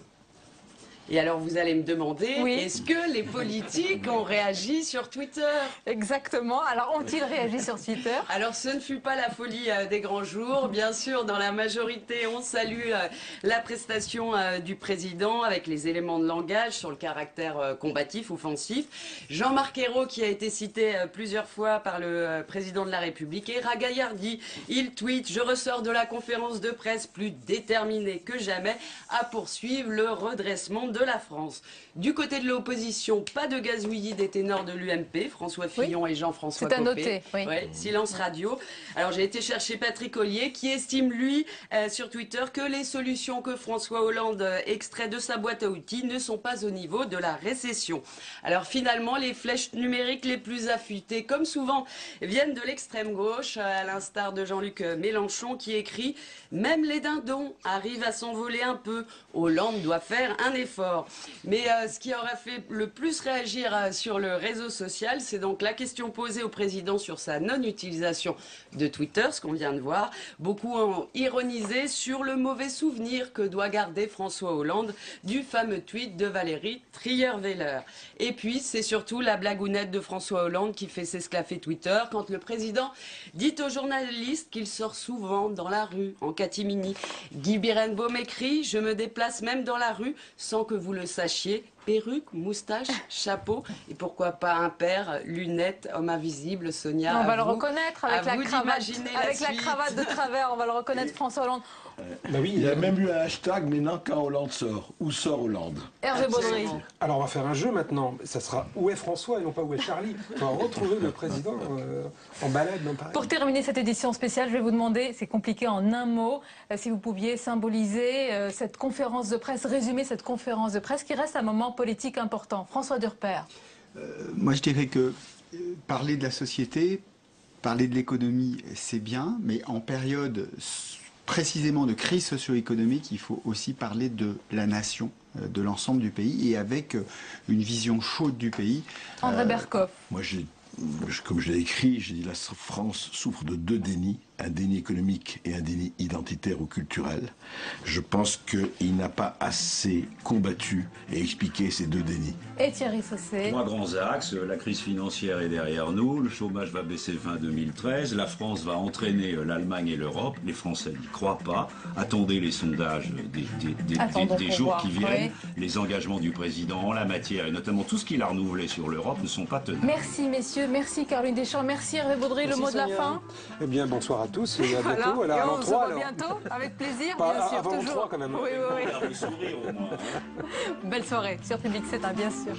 Et alors vous allez me demander, est-ce que les politiques ont réagi sur Twitter? Exactement. Alors ont-ils réagi sur Twitter? Alors ce ne fut pas la folie des grands jours. Bien sûr, dans la majorité, on salue la prestation du président avec les éléments de langage sur le caractère combatif, offensif. Jean-Marc Ayrault, qui a été cité plusieurs fois par le président de la République, et ragaillardi, il tweet: je ressors de la conférence de presse plus déterminé que jamais à poursuivre le redressement de la France. Du côté de l'opposition, pas de gazouillis des ténors de l'UMP, François Fillon et Jean-François Copé. C'est à noter, oui. Ouais, silence radio. Alors j'ai été chercher Patrick Ollier qui estime, lui, sur Twitter, que les solutions que François Hollande extrait de sa boîte à outils ne sont pas au niveau de la récession. Alors finalement, les flèches numériques les plus affûtées, comme souvent, viennent de l'extrême gauche, à l'instar de Jean-Luc Mélenchon qui écrit: même les dindons arrivent à s'envoler un peu. Hollande doit faire un effort. d'accord. Mais ce qui aurait fait le plus réagir sur le réseau social, c'est donc la question posée au président sur sa non-utilisation de Twitter, ce qu'on vient de voir. Beaucoup ont ironisé sur le mauvais souvenir que doit garder François Hollande du fameux tweet de Valérie Trierweiler. Et puis, c'est surtout la blagounette de François Hollande qui fait s'esclaffer Twitter quand le président dit aux journalistes qu'il sort souvent dans la rue, en catimini. Guy Birenbaum écrit « Je me déplace même dans la rue sans que vous le sachiez. Perruque, moustache, chapeau et pourquoi pas un père, lunettes, homme invisible, Sonia. On va le reconnaître avec la cravate de travers, on va le reconnaître, François Hollande. Bah oui, il y a même eu un hashtag maintenant quand Hollande sort. Où sort Hollande? Hervé Baudry. Alors on va faire un jeu maintenant. Ça sera où est François et non pas où est Charlie. On va retrouver le président en balade dans Paris. Pour terminer cette édition spéciale, je vais vous demander, c'est compliqué en un mot, si vous pouviez symboliser cette conférence de presse, résumer cette conférence de presse qui reste un moment politique important. François Durper. Moi je dirais que parler de la société, parler de l'économie, c'est bien, mais en période précisément de crise socio-économique, il faut aussi parler de la nation, de l'ensemble du pays, et avec une vision chaude du pays. André Berkoff. Moi, comme je l'ai écrit, j'ai dit la France souffre de deux dénis, un déni économique et un déni identitaire ou culturel. Je pense qu'il n'a pas assez combattu et expliqué ces deux dénis. Et Thierry Saucet. 3 grands axes. La crise financière est derrière nous, le chômage va baisser fin 2013, la France va entraîner l'Allemagne et l'Europe. Les Français n'y croient pas. Attendez les sondages des jours qui viennent. Les engagements du président en la matière, et notamment tout ce qu'il a renouvelé sur l'Europe, ne sont pas tenus. Merci messieurs, merci Caroline Deschamps, merci Hervé Baudry, le mot de la fin. Eh bien, bonsoir à tous et à bientôt. Voilà. Et on se revoit bientôt, avec plaisir, bien sûr, avant toujours. 3 quand même. Oui. Belle soirée sur Public 7, bien sûr.